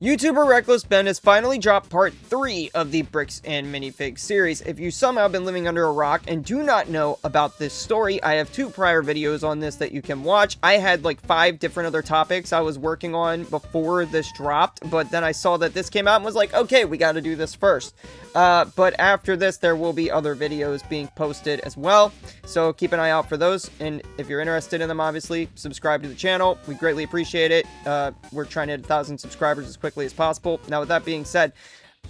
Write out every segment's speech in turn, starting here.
YouTuber Reckless Ben has finally dropped part 3 of the Bricks and Minifigs series. If you somehow been living under a rock and do not know about this story, I have 2 prior videos on this that you can watch. I had like 5 different other topics I was working on before this dropped, but then I saw that this came out and was like, okay, we gotta do this first. But after this, there will be other videos being posted as well, so keep an eye out for those, and if you're interested in them, obviously, subscribe to the channel. We greatly appreciate it. We're trying to hit 1,000 subscribers as quickly as possible. Now, with that being said,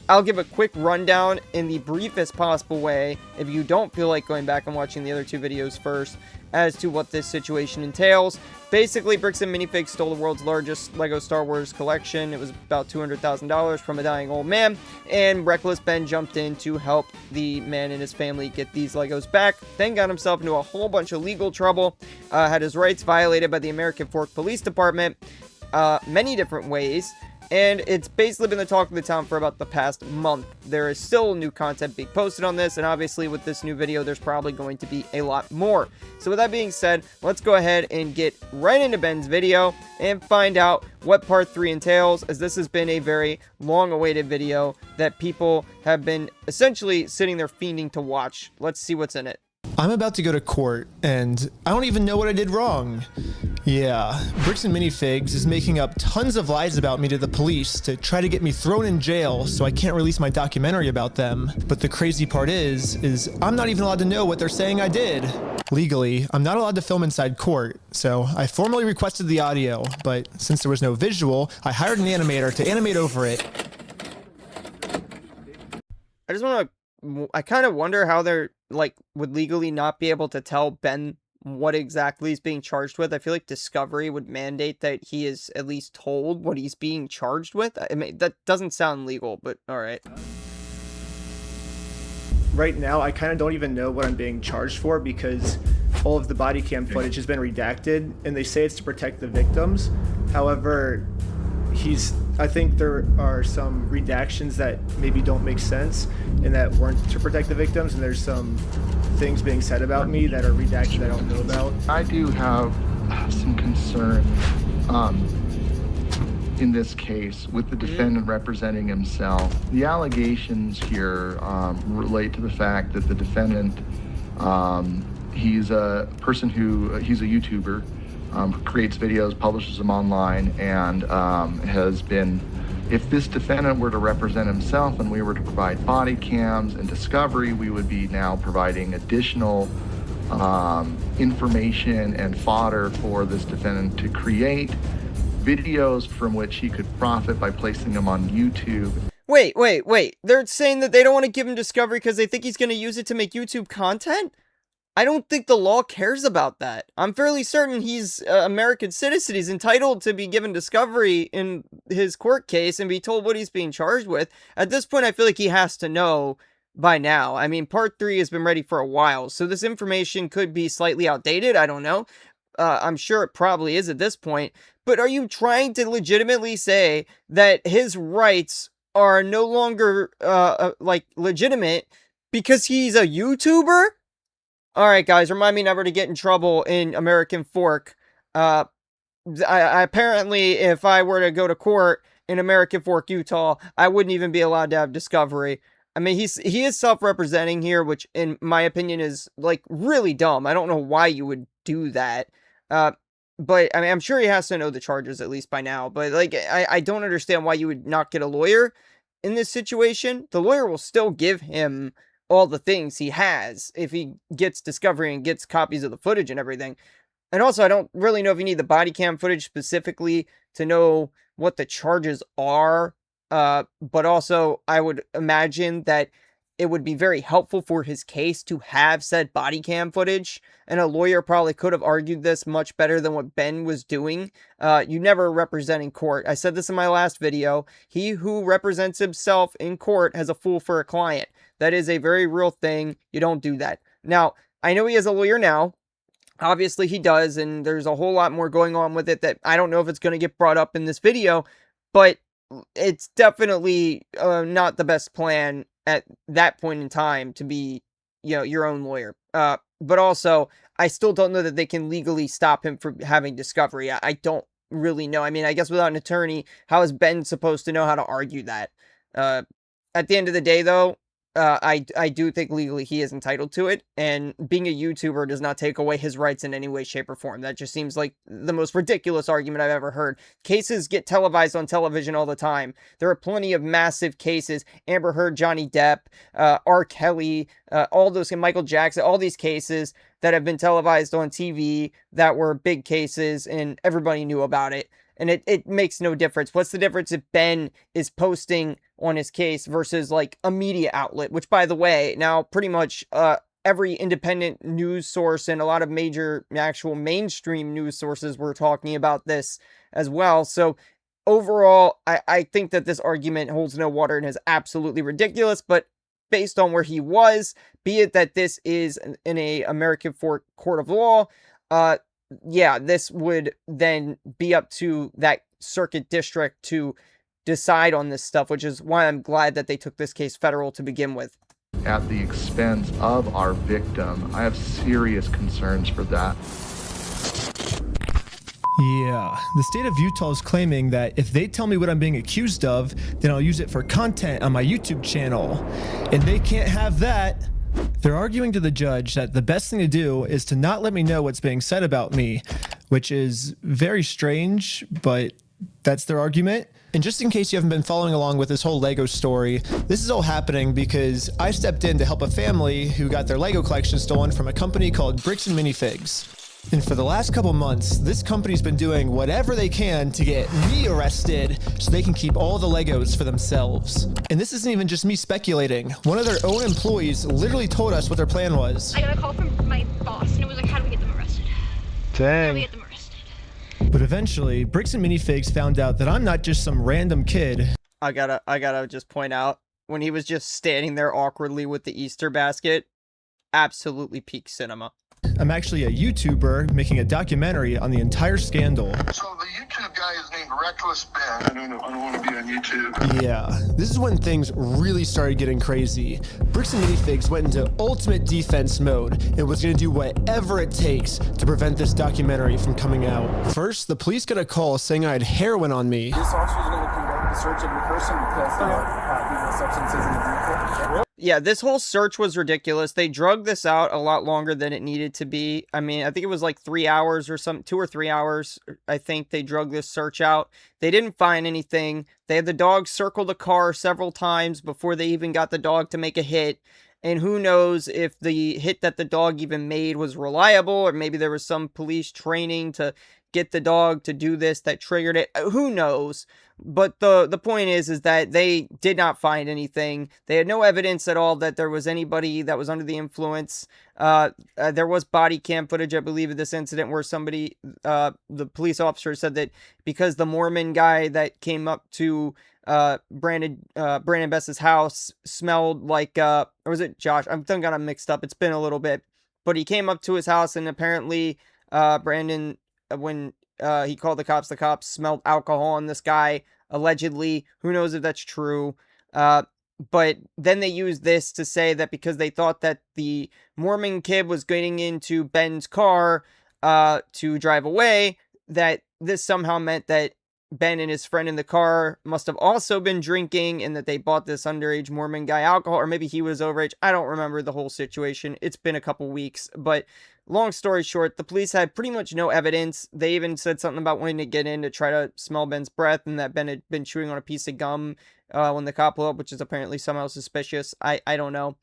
I'll give a quick rundown in the briefest possible way, if you don't feel like going back and watching the other 2 videos first, as to what this situation entails. Basically, Bricks and Minifigs stole the world's largest LEGO Star Wars collection. It was about $200,000 from a dying old man, and Reckless Ben jumped in to help the man and his family get these Legos back, then got himself into a whole bunch of legal trouble, had his rights violated by the American Fork Police Department, many different ways, and it's basically been the talk of the town for about the past month. There is still new content being posted on this, and obviously with this new video, there's probably going to be a lot more. So with that being said, let's go ahead and get right into Ben's video and find out what part 3 entails, as this has been a very long-awaited video that people have been essentially sitting there fiending to watch. Let's see what's in it. I'm about to go to court, and I don't even know what I did wrong. Yeah, Bricks and Minifigs is making up tons of lies about me to the police to try to get me thrown in jail so I can't release my documentary about them. But the crazy part is I'm not even allowed to know what they're saying I did. Legally, I'm not allowed to film inside court, so I formally requested the audio, but since there was no visual, I hired an animator to animate over it. I kind of wonder how they're, like, would legally not be able to tell Ben what exactly he's being charged with. I feel like Discovery would mandate that he is at least told what he's being charged with. I mean, that doesn't sound legal, but alright. Right now, I kind of don't even know what I'm being charged for because all of the body cam footage has been redacted, and they say it's to protect the victims. However, I think there are some redactions that maybe don't make sense and that weren't to protect the victims, and there's some things being said about me that are redacted I don't know about. I do have some concern in this case with the defendant representing himself. The allegations here relate to the fact that the defendant, he's a person he's a YouTuber, creates videos, publishes them online, and has been, if this defendant were to represent himself and we were to provide body cams and Discovery, we would be now providing additional information and fodder for this defendant to create videos from which he could profit by placing them on YouTube. Wait. They're saying that they don't want to give him Discovery because they think he's going to use it to make YouTube content? I don't think the law cares about that. I'm fairly certain he's an American citizen. He's entitled to be given Discovery in his court case and be told what he's being charged with. At this point, I feel like he has to know by now. I mean, part 3 has been ready for a while, so this information could be slightly outdated. I don't know. I'm sure it probably is at this point. But are you trying to legitimately say that his rights are no longer, like, legitimate because he's a YouTuber? Alright, guys, remind me never to get in trouble in American Fork. I apparently, if I were to go to court in American Fork, Utah, I wouldn't even be allowed to have Discovery. I mean, he is self-representing here, which, in my opinion, is, like, really dumb. I don't know why you would do that. But, I mean, I'm sure he has to know the charges at least by now. But, like, I don't understand why you would not get a lawyer in this situation. The lawyer will still give him all the things he has if he gets Discovery and gets copies of the footage and everything. And also, I don't really know if you need the body cam footage specifically to know what the charges are. But also, I would imagine that it would be very helpful for his case to have said body cam footage, and a lawyer probably could have argued this much better than what Ben was doing. You never represent in court. I said this in my last video. He who represents himself in court has a fool for a client. That is a very real thing. You don't do that. Now, I know he has a lawyer now. Obviously, he does, and there's a whole lot more going on with it that I don't know if it's going to get brought up in this video, but it's definitely not the best plan at that point in time to be, you know, your own lawyer. But also, I still don't know that they can legally stop him from having Discovery. I don't really know. I mean, I guess without an attorney, how is Ben supposed to know how to argue that? Uh, at the end of the day, though, I do think legally he is entitled to it, and being a YouTuber does not take away his rights in any way, shape, or form. That just seems like the most ridiculous argument I've ever heard. Cases get televised on television all the time. There are plenty of massive cases: Amber Heard, Johnny Depp, R. Kelly, all those, Michael Jackson, all these cases that have been televised on TV that were big cases, and everybody knew about it. And it makes no difference. What's the difference if Ben is posting on his case versus like a media outlet, which, by the way, now pretty much every independent news source and a lot of major actual mainstream news sources were talking about this as well. So overall, I think that this argument holds no water and is absolutely ridiculous. But based on where he was, be it that this is in a American court of law, yeah, this would then be up to that circuit district to decide on this stuff, which is why I'm glad that they took this case federal to begin with. At the expense of our victim, I have serious concerns for that. Yeah, the state of Utah is claiming that if they tell me what I'm being accused of, then I'll use it for content on my YouTube channel. And they can't have that. They're arguing to the judge that the best thing to do is to not let me know what's being said about me, which is very strange, but that's their argument. And just in case you haven't been following along with this whole Lego story, this is all happening because I stepped in to help a family who got their Lego collection stolen from a company called Bricks and Minifigs. And for the last couple months, this company's been doing whatever they can to get me arrested so they can keep all the Legos for themselves. And this isn't even just me speculating. One of their own employees literally told us what their plan was. I got a call from my boss, and it was like, how do we get them arrested? How do we Dang. get them arrested? But eventually, Bricks and Minifigs found out that I'm not just some random kid. I gotta just point out, when he was just standing there awkwardly with the Easter basket, absolutely peak cinema. I'm actually a YouTuber making a documentary on the entire scandal. So the YouTube guy is named Reckless Ben. I don't want to be on YouTube. Yeah, this is when things really started getting crazy. Bricks and Minifigs went into ultimate defense mode and was going to do whatever it takes to prevent this documentary from coming out. First, the police got a call saying I had heroin on me. This officer is going to conduct the search of your person because there are illegal substances in the vehicle. Yeah, this whole search was ridiculous. They drugged this out a lot longer than it needed to be. I mean, I think it was like 3 hours or some 2 or 3 hours. I think they drugged this search out. They didn't find anything. They had the dog circle the car several times before they even got the dog to make a hit. And who knows if the hit that the dog even made was reliable, or maybe there was some police training to get the dog to do this that triggered it. Who knows? But the point is that they did not find anything. They had no evidence at all that there was anybody that was under the influence. There was body cam footage, I believe, of this incident where somebody, the police officer said that because the Mormon guy that came up to Brandon Bess's house smelled like, or was it Josh? I'm got him mixed up. It's been a little bit. But he came up to his house and apparently Brandon, when he called the cops smelled alcohol on this guy, allegedly. Who knows if that's true? But then they used this to say that because they thought that the Mormon kid was getting into Ben's car to drive away, that this somehow meant that Ben and his friend in the car must have also been drinking and that they bought this underage Mormon guy alcohol, or maybe he was overage. I don't remember the whole situation. It's been a couple weeks, but long story short, the police had pretty much no evidence. They even said something about wanting to get in to try to smell Ben's breath and that Ben had been chewing on a piece of gum when the cop pulled up, which is apparently somehow suspicious. I don't know.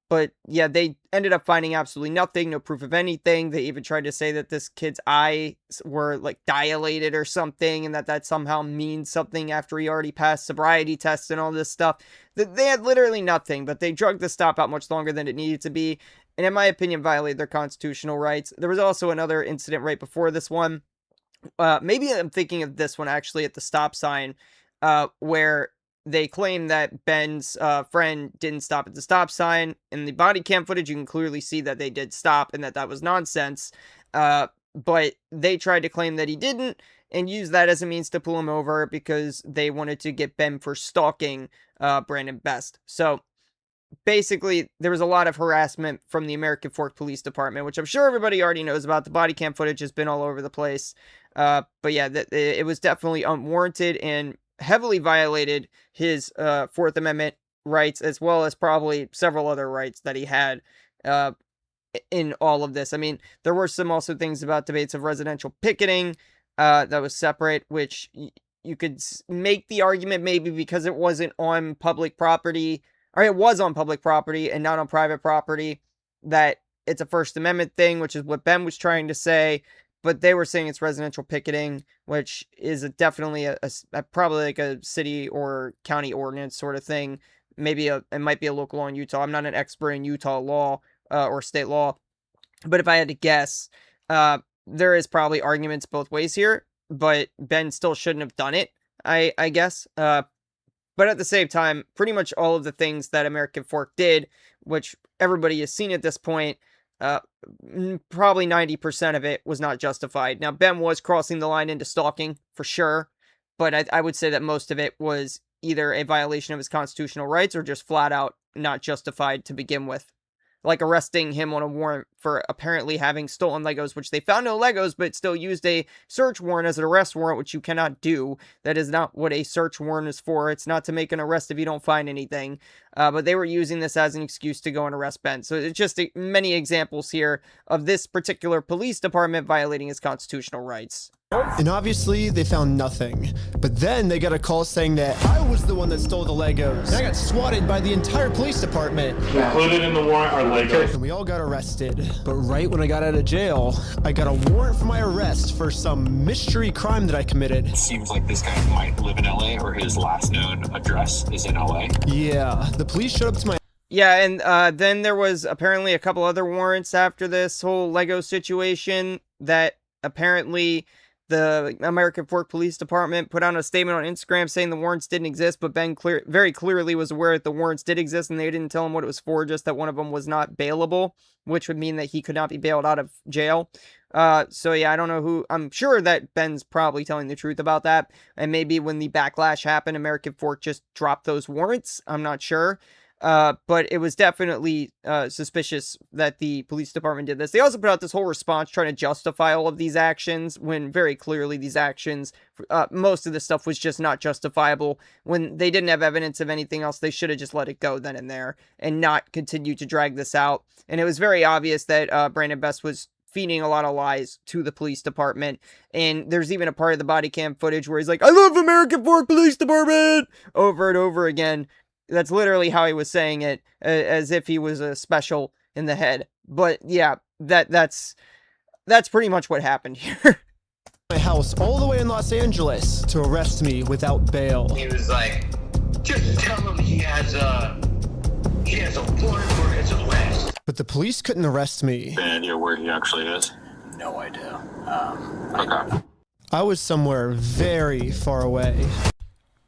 But yeah, they ended up finding absolutely nothing, no proof of anything. They even tried to say that this kid's eyes were like dilated or something, and that somehow means something after he already passed sobriety tests and all this stuff. They had literally nothing, but they drugged the stop out much longer than it needed to be, and in my opinion, violated their constitutional rights. There was also another incident right before this one. Maybe I'm thinking of this one actually at the stop sign, where they claim that Ben's friend didn't stop at the stop sign. In the body cam footage, you can clearly see that they did stop and that was nonsense. But they tried to claim that he didn't and use that as a means to pull him over because they wanted to get Ben for stalking Brandon Best. So basically, there was a lot of harassment from the American Fork Police Department, which I'm sure everybody already knows about. The body cam footage has been all over the place. But yeah, it was definitely unwarranted and heavily violated his Fourth Amendment rights, as well as probably several other rights that he had uh, in all of this. I mean, there were some also things about debates of residential picketing that was separate, which you could make the argument maybe because it wasn't on public property, or it was on public property and not on private property, that it's a First Amendment thing, which is what Ben was trying to say. But they were saying it's residential picketing, which is definitely probably like a city or county ordinance sort of thing. Maybe it might be a local law in Utah. I'm not an expert in Utah law or state law, but if I had to guess, there is probably arguments both ways here. But Ben still shouldn't have done it, I guess. But at the same time, pretty much all of the things that American Fork did, which everybody has seen at this point, probably 90% of it was not justified. Now, Ben was crossing the line into stalking, for sure, but I would say that most of it was either a violation of his constitutional rights or just flat out not justified to begin with. Like arresting him on a warrant for apparently having stolen Legos, which they found no Legos, but still used a search warrant as an arrest warrant, which you cannot do. That is not what a search warrant is for. It's not to make an arrest if you don't find anything. But they were using this as an excuse to go and arrest Ben. So it's just many examples here of this particular police department violating his constitutional rights. And obviously, they found nothing. But then they got a call saying that I was the one that stole the Legos. And I got swatted by the entire police department. Included in the warrant are Legos. And we all got arrested. But right when I got out of jail, I got a warrant for my arrest for some mystery crime that I committed. It seems like this guy might live in LA, or his last known address is in LA. Yeah, the police showed up to my... Yeah, and then there was apparently a couple other warrants after this whole Lego situation that apparently the American Fork Police Department put out a statement on Instagram saying the warrants didn't exist, but Ben very clearly was aware that the warrants did exist, and they didn't tell him what it was for, just that one of them was not bailable, which would mean that he could not be bailed out of jail. So yeah, I don't know who... I'm sure that Ben's probably telling the truth about that, and maybe when the backlash happened, American Fork just dropped those warrants. I'm not sure. But it was definitely suspicious that the police department did this. They also put out this whole response trying to justify all of these actions, when very clearly these actions, most of this stuff was just not justifiable. When they didn't have evidence of anything else, they should have just let it go then and there and not continue to drag this out. And it was very obvious that Brandon Best was feeding a lot of lies to the police department. And there's even a part of the body cam footage where he's like, "I love American Fork Police Department," over and over again. That's literally how he was saying it, as if he was a special in the head. But yeah, that's pretty much what happened here. My house all the way in Los Angeles to arrest me without bail. He was like, "Just tell him he has a warrant for his arrest." But the police couldn't arrest me. Ben, you know where he actually is? No idea. Okay. I was somewhere very far away.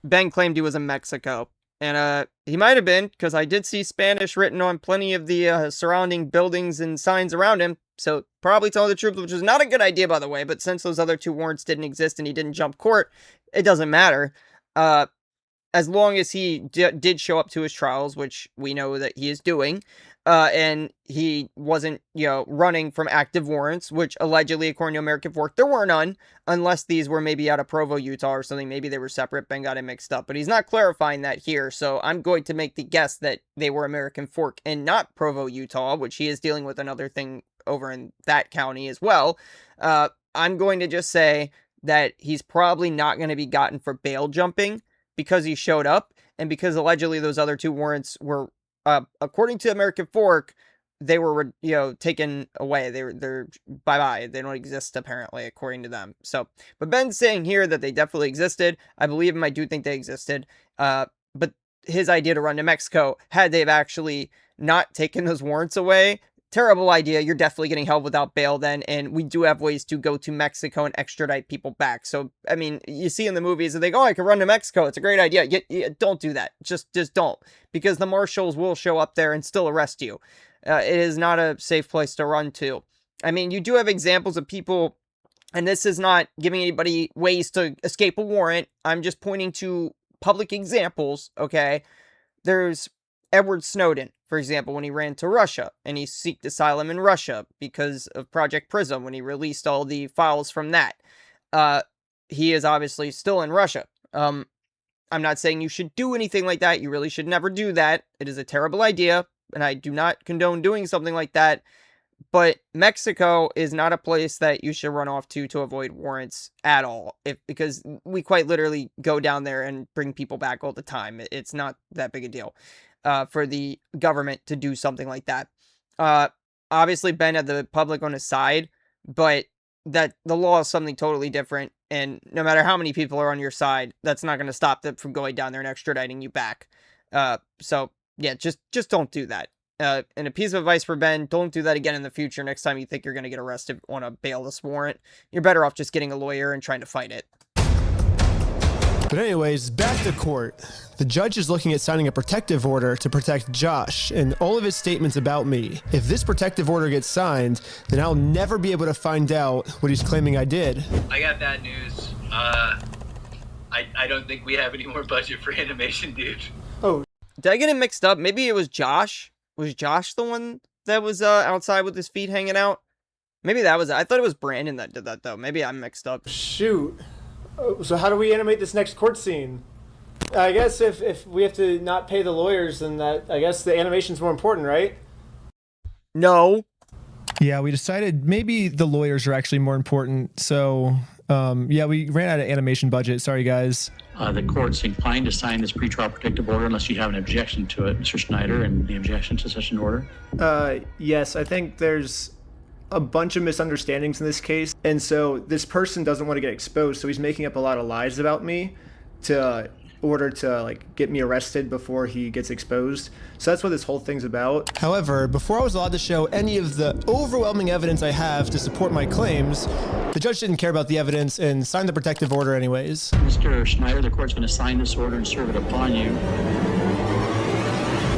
Ben claimed he was in Mexico. And he might have been, because I did see Spanish written on plenty of the surrounding buildings and signs around him. So probably telling the truth, which was not a good idea, by the way. But since those other two warrants didn't exist and he didn't jump court, it doesn't matter. As long as he did show up to his trials, which we know that he is doing, and he wasn't, running from active warrants, which allegedly, according to American Fork, there were none, unless these were maybe out of Provo, Utah or something. Maybe they were separate. Ben got it mixed up, but he's not clarifying that here. So I'm going to make the guess that they were American Fork and not Provo, Utah, which he is dealing with another thing over in that county as well. I'm going to just say that he's probably not going to be gotten for bail jumping because he showed up, and because allegedly those other two warrants were, according to American Fork, they were, taken away. They're bye-bye. They don't exist, apparently, according to them. So, but Ben's saying here that they definitely existed. I believe him. I do think they existed. But his idea to run to Mexico, had they've actually not taken those warrants away, terrible idea. You're definitely getting held without bail then, and we do have ways to go to Mexico and extradite people back. So, I mean, you see in the movies, they go, "Oh, I can run to Mexico. It's a great idea." Don't do that. Just don't. Because the marshals will show up there and still arrest you. It is not a safe place to run to. I mean, you do have examples of people, and this is not giving anybody ways to escape a warrant. I'm just pointing to public examples, okay? There's Edward Snowden, for example, when he ran to Russia and he sought asylum in Russia because of Project Prism, when he released all the files from that. He is obviously still in Russia. I'm not saying you should do anything like that. You really should never do that. It is a terrible idea, and I do not condone doing something like that. But Mexico is not a place that you should run off to avoid warrants at all. Because we quite literally go down there and bring people back all the time. It's not that big a deal for the government to do something like that. Obviously, Ben had the public on his side, but that the law is something totally different. And no matter how many people are on your side, that's not going to stop them from going down there and extraditing you back. So yeah, just don't do that. And a piece of advice for Ben, don't do that again in the future. Next time you think you're going to get arrested on a bailless warrant, you're better off just getting a lawyer and trying to fight it. But anyways, back to court. The judge is looking at signing a protective order to protect Josh and all of his statements about me. If this protective order gets signed, then I'll never be able to find out what he's claiming I did. I got bad news. I don't think we have any more budget for animation, dude. Oh, did I get it mixed up? Maybe it was Josh. Was Josh the one that was outside with his feet hanging out? Maybe that was it. I thought it was Brandon that did that, though. Maybe I'm mixed up. shoot. So how do we animate this next court scene? I guess if we have to not pay the lawyers, then I guess the animation's more important, right? No. Yeah, we decided maybe the lawyers are actually more important. So, yeah, we ran out of animation budget. Sorry, guys. The court's inclined to sign this pretrial protective order unless you have an objection to it, Mr. Schneider, and the objection to such an order. Yes, I think there's a bunch of misunderstandings in this case, and so this person doesn't want to get exposed, so he's making up a lot of lies about me to order to like get me arrested before he gets exposed. So that's what this whole thing's about. However, before I was allowed to show any of the overwhelming evidence I have to support my claims, the judge didn't care about the evidence and signed the protective order anyways. Mr. Schneider, the court's going to sign this order and serve it upon you.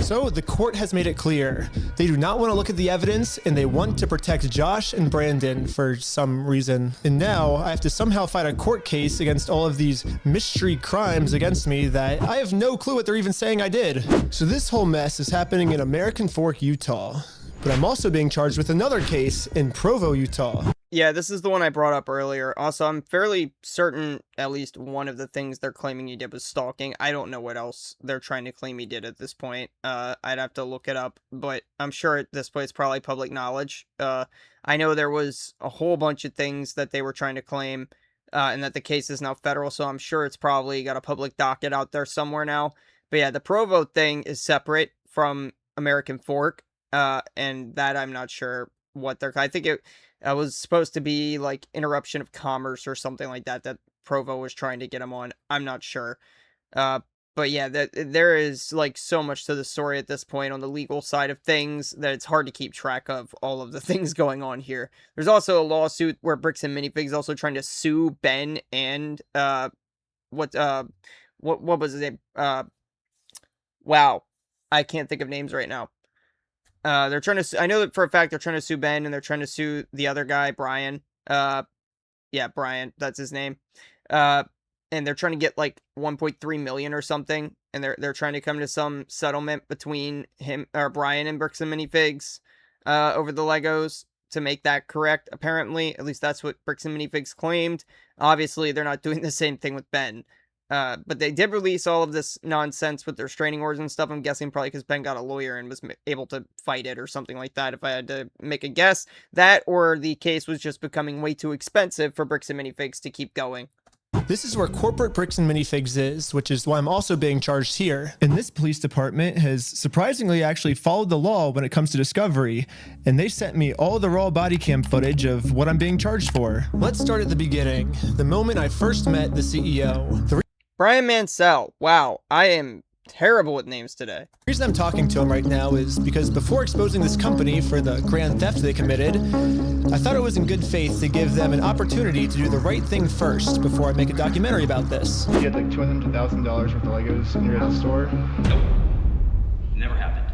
So the court has made it clear. They do not want to look at the evidence and they want to protect Josh and Brandon for some reason. And now I have to somehow fight a court case against all of these mystery crimes against me that I have no clue what they're even saying I did. So this whole mess is happening in American Fork, Utah. But I'm also being charged with another case in Provo, Utah. Yeah, this is the one I brought up earlier. Also, I'm fairly certain at least one of the things they're claiming he did was stalking. I don't know what else they're trying to claim he did at this point. I'd have to look it up, but I'm sure at this point it's probably public knowledge. I know there was a whole bunch of things that they were trying to claim, and that the case is now federal, so I'm sure it's probably got a public docket out there somewhere now. But yeah, the Provo thing is separate from American Fork, and that I'm not sure what they're... I think it was supposed to be like interruption of commerce or something like that Provo was trying to get him on. I'm not sure. But yeah, there is like so much to the story at this point on the legal side of things that it's hard to keep track of all of the things going on here. There's also a lawsuit where Bricks and Minifigs also trying to sue Ben and what was his name? Wow, I can't think of names right now. They're trying to, I know that for a fact they're trying to sue Ben and they're trying to sue the other guy, Brian. Yeah, Brian, that's his name. And they're trying to get like 1.3 million or something. And they're trying to come to some settlement between him or Brian and Bricks and Minifigs, over the Legos to make that correct. Apparently, at least that's what Bricks and Minifigs claimed. Obviously, they're not doing the same thing with Ben. But they did release all of this nonsense with their restraining orders and stuff. I'm guessing probably because Ben got a lawyer and was able to fight it or something like that, if I had to make a guess. That or the case was just becoming way too expensive for Bricks and Minifigs to keep going. This is where corporate Bricks and Minifigs is, which is why I'm also being charged here. And this police department has surprisingly actually followed the law when it comes to discovery, and they sent me all the raw body cam footage of what I'm being charged for. Let's start at the beginning, the moment I first met the CEO. Brian Mansell. Wow, I am terrible with names today. The reason I'm talking to him right now is because before exposing this company for the grand theft they committed, I thought it was in good faith to give them an opportunity to do the right thing first before I make a documentary about this. You had like $200,000 worth of Legos in your store? Nope. Never happened.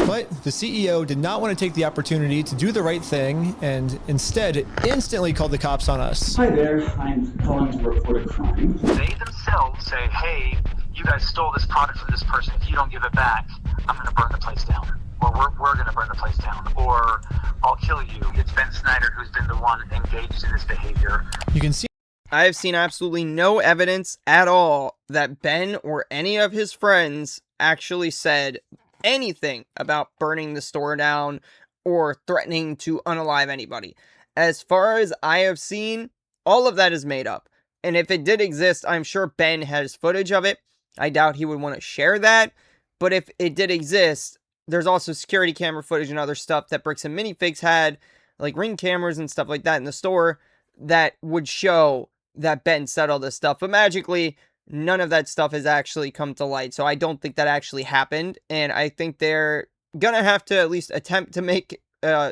But the CEO did not want to take the opportunity to do the right thing and instead instantly called the cops on us. Hi there, I'm calling to report a crime. They themselves say, hey, you guys stole this product from this person. If you don't give it back, I'm going to burn the place down. Or we're going to burn the place down. Or I'll kill you. It's Ben Snyder who's been the one engaged in this behavior. You can see I have seen absolutely no evidence at all that Ben or any of his friends actually said anything about burning the store down or threatening to unalive anybody. As far as I have seen, all of that is made up. And if it did exist, I'm sure Ben has footage of it. I doubt he would want to share that. But if it did exist, there's also security camera footage and other stuff that Bricks and Minifigs had, like Ring cameras and stuff like that in the store, that would show that Ben said all this stuff. But magically, none of that stuff has actually come to light. So I don't think that actually happened. And I think they're going to have to at least attempt to make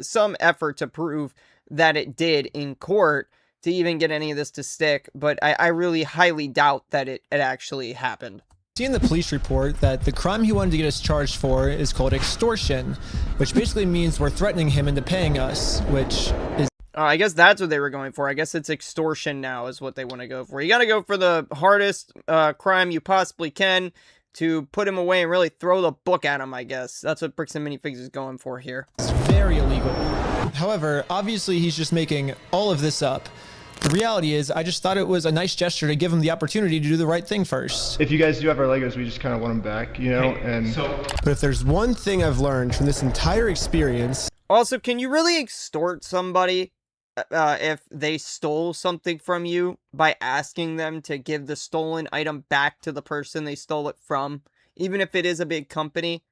some effort to prove that it did in court to even get any of this to stick. But I really highly doubt that it actually happened. See in the police report that the crime he wanted to get us charged for is called extortion, which basically means we're threatening him into paying us, which is... I guess that's what they were going for. I guess it's extortion now is what they want to go for. You got to go for the hardest crime you possibly can to put him away and really throw the book at him, I guess. That's what Bricks and Minifigs is going for here. It's very illegal. However, obviously he's just making all of this up. The reality is, I just thought it was a nice gesture to give him the opportunity to do the right thing first. If you guys do have our Legos, we just kind of want them back, you know? And But if there's one thing I've learned from this entire experience... Also, can you really extort somebody if they stole something from you by asking them to give the stolen item back to the person they stole it from, even if it is a big company?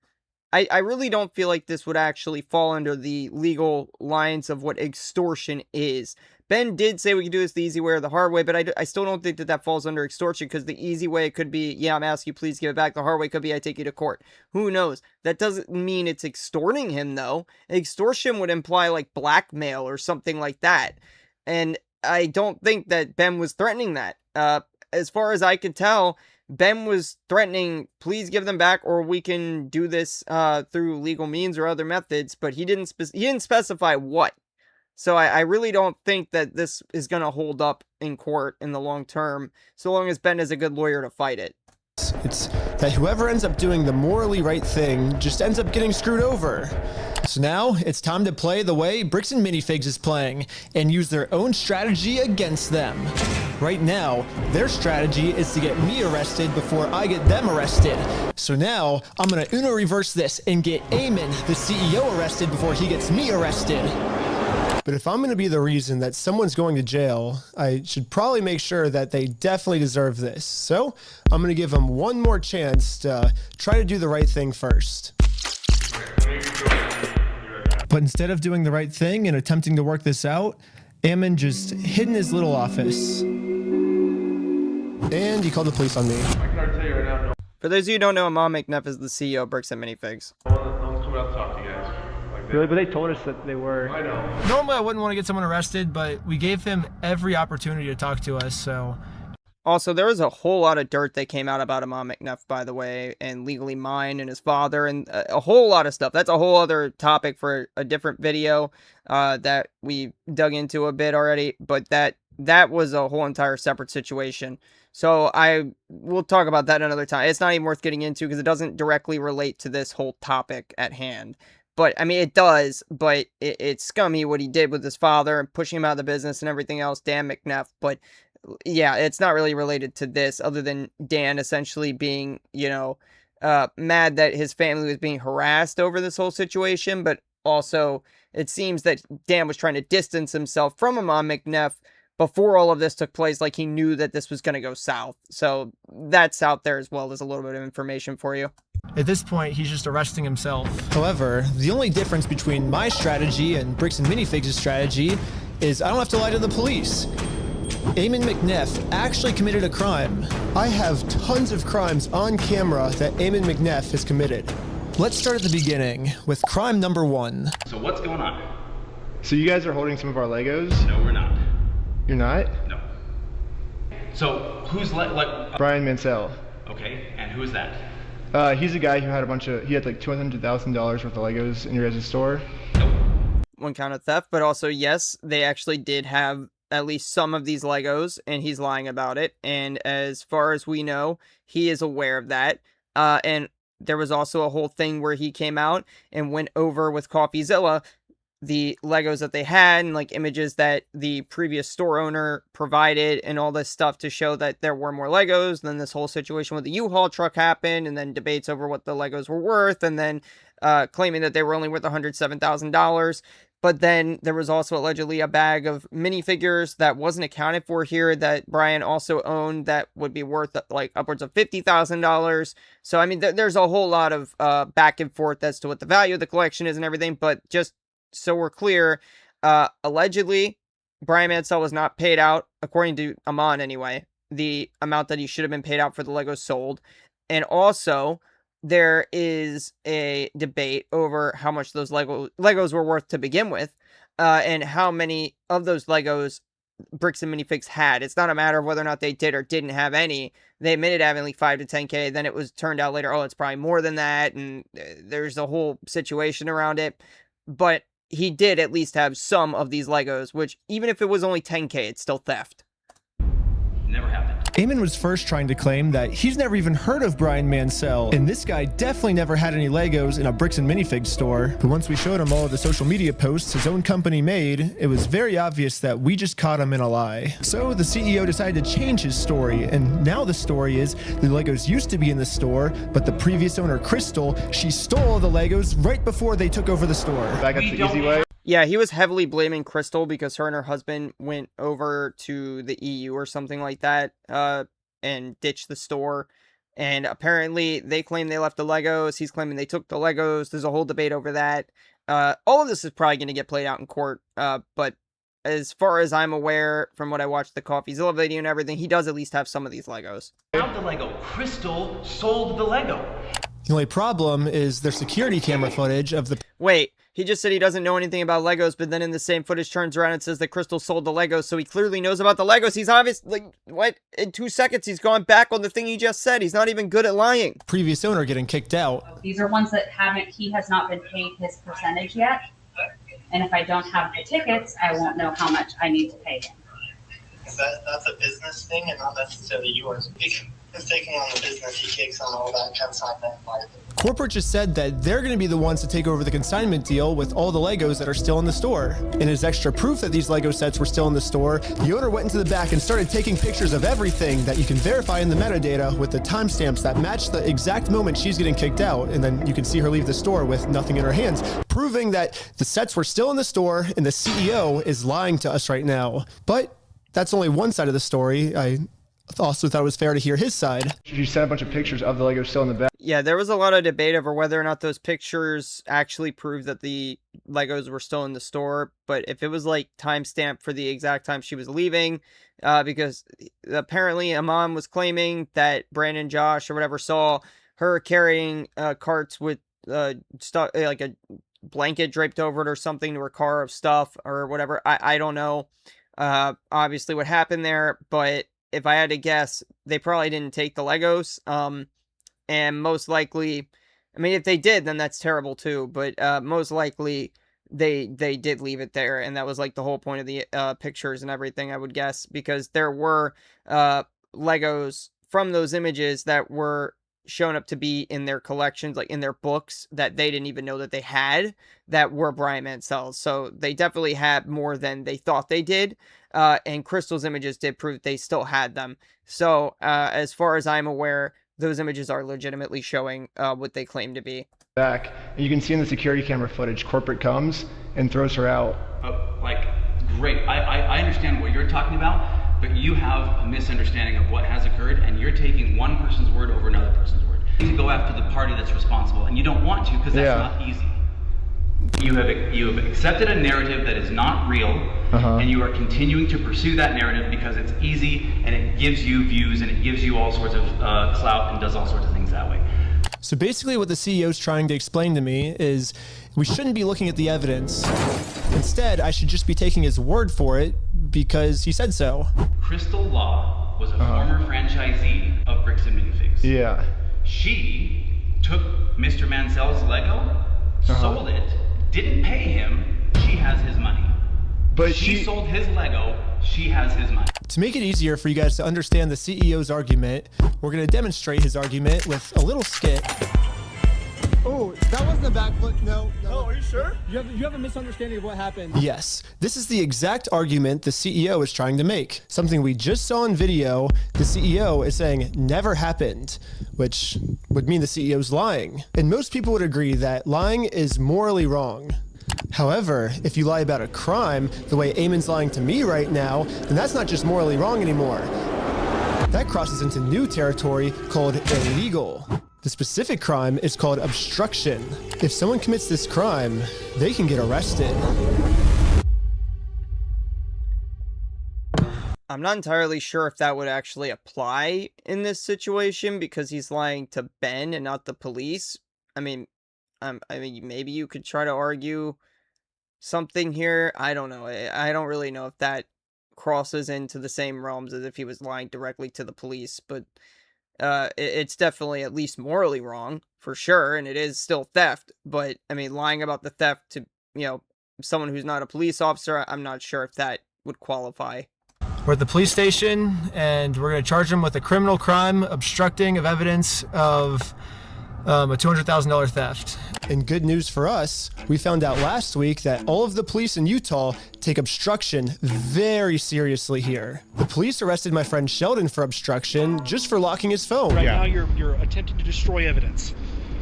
I really don't feel like this would actually fall under the legal lines of what extortion is. Ben did say we could do this the easy way or the hard way, but I still don't think that that falls under extortion, because the easy way could be, yeah, I'm asking you please give it back. The hard way could be I take you to court. Who knows? That doesn't mean it's extorting him, though. Extortion would imply, like, blackmail or something like that. And I don't think that Ben was threatening that. As far as I could tell, Ben was threatening, please give them back, or we can do this through legal means or other methods, but he didn't specify what. So I really don't think that this is going to hold up in court in the long term, so long as Ben is a good lawyer to fight it. It's that whoever ends up doing the morally right thing just ends up getting screwed over. So now it's time to play the way Bricks and Minifigs is playing and use their own strategy against them. Right now, their strategy is to get me arrested before I get them arrested. So now I'm gonna Uno reverse this and get Eamon, the CEO, arrested before he gets me arrested. But if I'm going to be the reason that someone's going to jail, I should probably make sure that they definitely deserve this. So I'm going to give them one more chance to try to do the right thing first. But instead of doing the right thing and attempting to work this out, Ammon just hid in his little office. And he called the police on me. For those of you who don't know, Mom McNeff is the CEO of Bricks and Minifigs. No one's coming out to talk to you guys. really, but they told us that they were. I know. Normally I wouldn't want to get someone arrested, but we gave him every opportunity to talk to us, so... Also, there was a whole lot of dirt that came out about Imam McNeff, by the way, and Legally Mine and his father, and a whole lot of stuff. That's a whole other topic for a different video that we dug into a bit already, but that was a whole entire separate situation. So we'll talk about that another time. It's not even worth getting into because it doesn't directly relate to this whole topic at hand. But, I mean, it does, but it's scummy what he did with his father and pushing him out of the business and everything else, Dan McNeff, but... yeah, it's not really related to this other than Dan essentially being, mad that his family was being harassed over this whole situation. But also it seems that Dan was trying to distance himself from Imam McNeff before all of this took place. Like he knew that this was going to go south. So that's out there as well as a little bit of information for you. At this point, he's just arresting himself. However, the only difference between my strategy and Bricks and Minifigs' strategy is I don't have to lie to the police. Eamon McNeff actually committed a crime. I have tons of crimes on camera that Eamon McNeff has committed. Let's start at the beginning with crime number 1. So what's going on? So you guys are holding some of our Legos? No, we're not. You're not? No. So who's Brian Mansell. Okay, and who's that? He's a guy who had he had like $200,000 worth of Legos in your guys' store. Nope. One count of theft, but also yes, they actually did have at least some of these Legos, and he's lying about it. And as far as we know, he is aware of that. And there was also a whole thing where he came out and went over with CoffeeZilla the Legos that they had and like images that the previous store owner provided and all this stuff to show that there were more Legos. Then this whole situation with the U-Haul truck happened, and then debates over what the Legos were worth, and then claiming that they were only worth $107,000. But then there was also allegedly a bag of minifigures that wasn't accounted for here that Brian also owned that would be worth like upwards of $50,000. So, I mean, there's a whole lot of back and forth as to what the value of the collection is and everything. But just so we're clear, allegedly, Brian Mansell was not paid out, according to Amon anyway, the amount that he should have been paid out for the Legos sold. And also, there is a debate over how much those Legos were worth to begin with, and how many of those Legos Bricks and Minifigs had. It's not a matter of whether or not they did or didn't have any. They admitted having like 5 to 10K. Then it was turned out later, oh, it's probably more than that, and there's a whole situation around it. But he did at least have some of these Legos, which even if it was only 10K, it's still theft. Never happened. Eamon was first trying to claim that he's never even heard of Brian Mansell, and this guy definitely never had any Legos in a Bricks and Minifigs store. But once we showed him all of the social media posts his own company made, it was very obvious that we just caught him in a lie. So the CEO decided to change his story, and now the story is the Legos used to be in the store, but the previous owner, Crystal, she stole the Legos right before they took over the store. Back up the easy way. Yeah, he was heavily blaming Crystal because her and her husband went over to the EU or something like that, and ditched the store. And apparently they claim they left the Legos. He's claiming they took the Legos. There's a whole debate over that. All of this is probably going to get played out in court. But as far as I'm aware, from what I watched the CoffeeZilla video and everything, he does at least have some of these Legos. Found the Lego. Crystal sold the Lego. The only problem is their security camera footage of the... Wait, he just said he doesn't know anything about Legos, but then in the same footage turns around and says that Crystal sold the Legos, so he clearly knows about the Legos. He's obviously, like, what? In 2 seconds, he's gone back on the thing he just said. He's not even good at lying. Previous owner getting kicked out. These are ones that he has not been paid his percentage yet. And if I don't have the tickets, I won't know how much I need to pay him. That's a business thing and not necessarily yours. He's taking on the business, he takes on all that consignment liability. Corporate just said that they're going to be the ones to take over the consignment deal with all the Legos that are still in the store. And as extra proof that these Lego sets were still in the store, the owner went into the back and started taking pictures of everything that you can verify in the metadata with the timestamps that match the exact moment she's getting kicked out. And then you can see her leave the store with nothing in her hands, proving that the sets were still in the store and the CEO is lying to us right now. But that's only one side of the story. I also thought it was fair to hear his side. You sent a bunch of pictures of the Legos still in the back. Yeah, there was a lot of debate over whether or not those pictures actually prove that the Legos were still in the store. But if it was like timestamped for the exact time she was leaving, because apparently Amon was claiming that Brandon Josh or whatever saw her carrying carts with stuff like a blanket draped over it or something to her car of stuff or whatever. I don't know obviously what happened there, but if I had to guess, they probably didn't take the Legos. And most likely, I mean, if they did, then that's terrible too. But most likely, they did leave it there, and that was like the whole point of the pictures and everything, I would guess, because there were Legos from those images that were shown up to be in their collections, like in their books, that they didn't even know that they had, that were Brian Mansell's. So they definitely had more than they thought they did. And Crystal's images did prove they still had them. So as far as I'm aware, those images are legitimately showing what they claim to be. Back, and you can see in the security camera footage, corporate comes and throws her out. Great. I understand what you're talking about, but you have a misunderstanding of what has occurred, and you're taking one person's word over another person's word. You need to go after the party that's responsible, and you don't want to because that's not easy. You have accepted a narrative that is not real, and you are continuing to pursue that narrative because it's easy and it gives you views and it gives you all sorts of clout and does all sorts of things that way. So basically what the CEO is trying to explain to me is we shouldn't be looking at the evidence. Instead, I should just be taking his word for it because he said so. Crystal Law was a former franchisee of Bricks and Minifigs. Yeah. She took Mr. Mansell's Lego, sold it, didn't pay him, she has his money. But she sold his Lego She has his money. To make it easier for you guys to understand the CEO's argument, we're going to demonstrate his argument with a little skit. Oh, that wasn't a backflip. No. Oh, are you sure? You have a misunderstanding of what happened. Yes, this is the exact argument the CEO is trying to make. Something we just saw in video, the CEO is saying never happened, which would mean the CEO's lying. And most people would agree that lying is morally wrong. However, if you lie about a crime, the way Eamon's lying to me right now, then that's not just morally wrong anymore. That crosses into new territory called illegal. The specific crime is called obstruction. If someone commits this crime, they can get arrested. I'm not entirely sure if that would actually apply in this situation because he's lying to Ben and not the police. I mean, maybe you could try to argue something here. I don't know. I don't really know if that crosses into the same realms as if he was lying directly to the police, but it's definitely at least morally wrong for sure, and it is still theft. But I mean, lying about the theft to someone who's not a police officer, I'm not sure if that would qualify. We're at the police station, and we're going to charge him with a criminal crime, obstructing of evidence of a $200,000 theft. And good news for us, we found out last week that all of the police in Utah take obstruction very seriously here. The police arrested my friend Sheldon for obstruction just for locking his phone. Right now you're attempting to destroy evidence.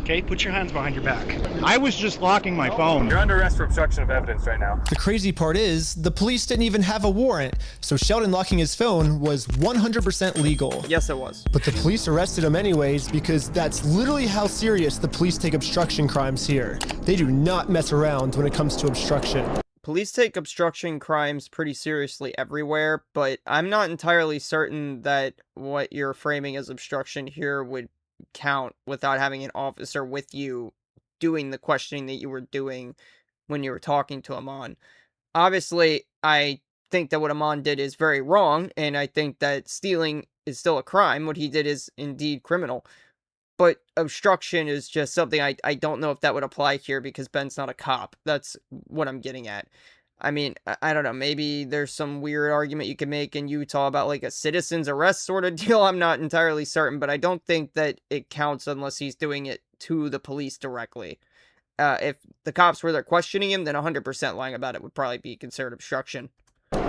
Okay, put your hands behind your back. I was just locking my phone. You're under arrest for obstruction of evidence right now. The crazy part is, the police didn't even have a warrant, so Sheldon locking his phone was 100% legal. Yes, it was. But the police arrested him anyways because that's literally how serious the police take obstruction crimes here. They do not mess around when it comes to obstruction. Police take obstruction crimes pretty seriously everywhere, but I'm not entirely certain that what you're framing as obstruction here would count without having an officer with you doing the questioning that you were doing when you were talking to Amon. Obviously, I think that what Amon did is very wrong, and I think that stealing is still a crime. What he did is indeed criminal. But obstruction is just something I don't know if that would apply here because Ben's not a cop. That's what I'm getting at. I mean, I don't know, maybe there's some weird argument you can make in Utah about like a citizen's arrest sort of deal. I'm not entirely certain, but I don't think that it counts unless he's doing it to the police directly. If the cops were there questioning him, then 100% lying about it would probably be considered obstruction.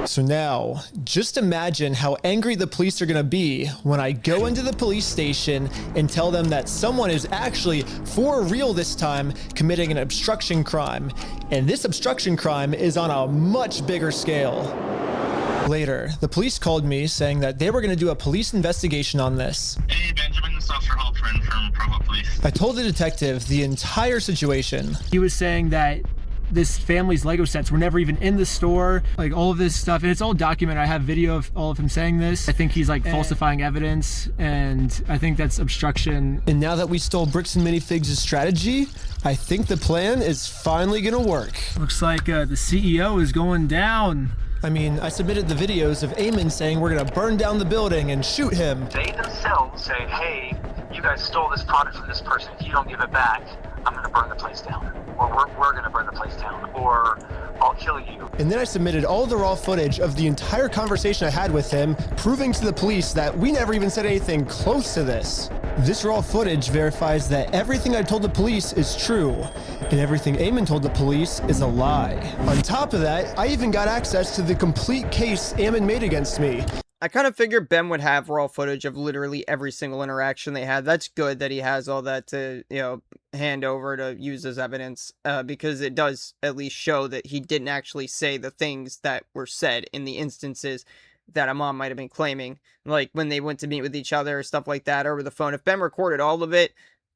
So now, just imagine how angry the police are going to be when I go into the police station and tell them that someone is actually, for real this time, committing an obstruction crime. And this obstruction crime is on a much bigger scale. Later, the police called me saying that they were going to do a police investigation on this. Hey, Benjamin, this is Officer Halpern from Provo Police. I told the detective the entire situation. He was saying that this family's Lego sets were never even in the store, like all of this stuff, and it's all documented. I have video of all of him saying this. I think he's like falsifying evidence, and I think that's obstruction. And now that we stole Bricks and Minifigs' strategy, I think the plan is finally gonna work. Looks like the CEO is going down. I mean, I submitted the videos of Eamon saying we're gonna burn down the building and shoot him. They themselves say, hey, you guys stole this product from this person. If you don't give it back, I'm going to burn the place down. Or we're going to burn the place down. Or I'll kill you. And then I submitted all the raw footage of the entire conversation I had with him, proving to the police that we never even said anything close to this. This raw footage verifies that everything I told the police is true, and everything Eamon told the police is a lie. On top of that, I even got access to the complete case Eamon made against me. I kind of figured Ben would have raw footage of literally every single interaction they had. That's good that he has all that to, hand over to use as evidence, because it does at least show that he didn't actually say the things that were said in the instances that Amon might have been claiming, like when they went to meet with each other or stuff like that over the phone. If Ben recorded all of it,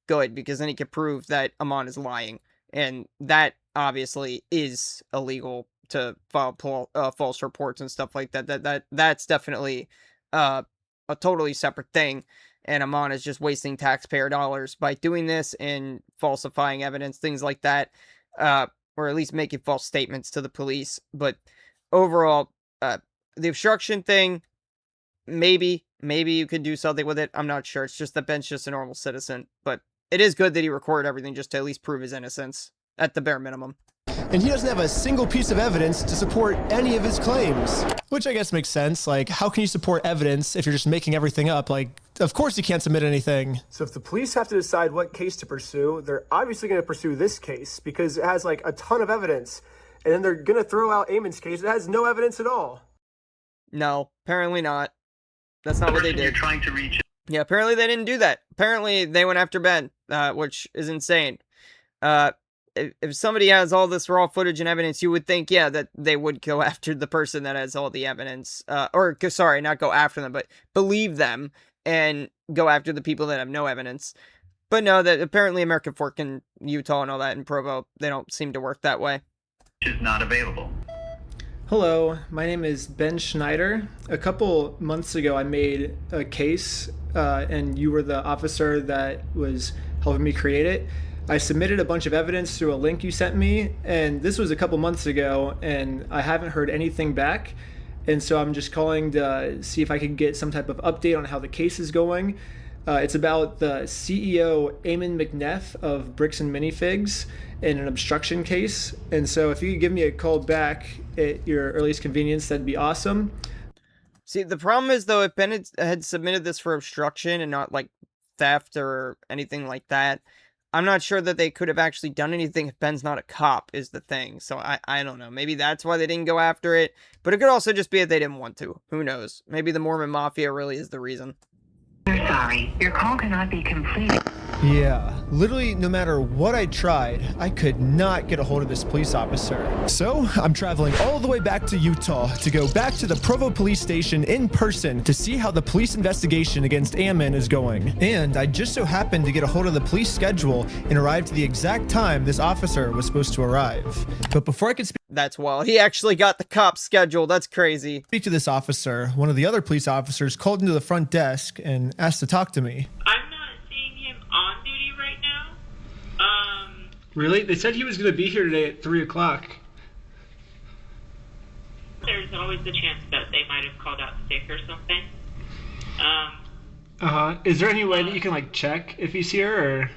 good, because then he could prove that Amon is lying, and that obviously is illegal to file false reports and stuff like that. That's definitely a totally separate thing, and Amon is just wasting taxpayer dollars by doing this and falsifying evidence, things like that, or at least making false statements to the police. But overall, the obstruction thing, maybe you could do something with it. I'm not sure. It's just that Ben's just a normal citizen, but it is good that he recorded everything just to at least prove his innocence at the bare minimum. And he doesn't have a single piece of evidence to support any of his claims. Which I guess makes sense. Like, how can you support evidence if you're just making everything up? Like, of course you can't submit anything. So if the police have to decide what case to pursue, they're obviously going to pursue this case because it has like a ton of evidence. And then they're going to throw out Eamon's case. It has no evidence at all. No, apparently not. That's not what they did. You're trying to reach. Yeah, apparently they didn't do that. Apparently they went after Ben, which is insane. If somebody has all this raw footage and evidence, you would think, yeah, that they would go after the person that has all the evidence. Sorry, not go after them, but believe them and go after the people that have no evidence. But no, that apparently American Fork in Utah and all that in Provo, they don't seem to work that way. Is not available. Hello, my name is Ben Schneider. A couple months ago, I made a case, and you were the officer that was helping me create it. I submitted a bunch of evidence through a link you sent me, and this was a couple months ago, and I haven't heard anything back. And so I'm just calling to see if I can get some type of update on how the case is going. It's about the CEO, Eamon McNeff of Bricks and Minifigs, in an obstruction case. And so if you could give me a call back at your earliest convenience, that'd be awesome. See, the problem is, though, if Ben had submitted this for obstruction and not, like, theft or anything like that, I'm not sure that they could have actually done anything if Ben's not a cop, is the thing. So I don't know. Maybe that's why they didn't go after it. But it could also just be that they didn't want to. Who knows? Maybe the Mormon Mafia really is the reason. We're sorry. Your call cannot be completed. Yeah, literally no matter what I tried, I could not get a hold of this police officer. So I'm traveling all the way back to Utah to go back to the Provo police station in person to see how the police investigation against Eamon is going. And I just so happened to get a hold of the police schedule and arrived at the exact time this officer was supposed to arrive. But before I could speak— That's wild. He actually got the cop schedule. That's crazy. Speak to this officer, one of the other police officers called into the front desk and asked to talk to me. I'm not seeing him on duty right now. Really? They said he was going to be here today at 3 o'clock. There's always the chance that they might have called out sick or something. Is there any way that you can, like, check if he's here, or?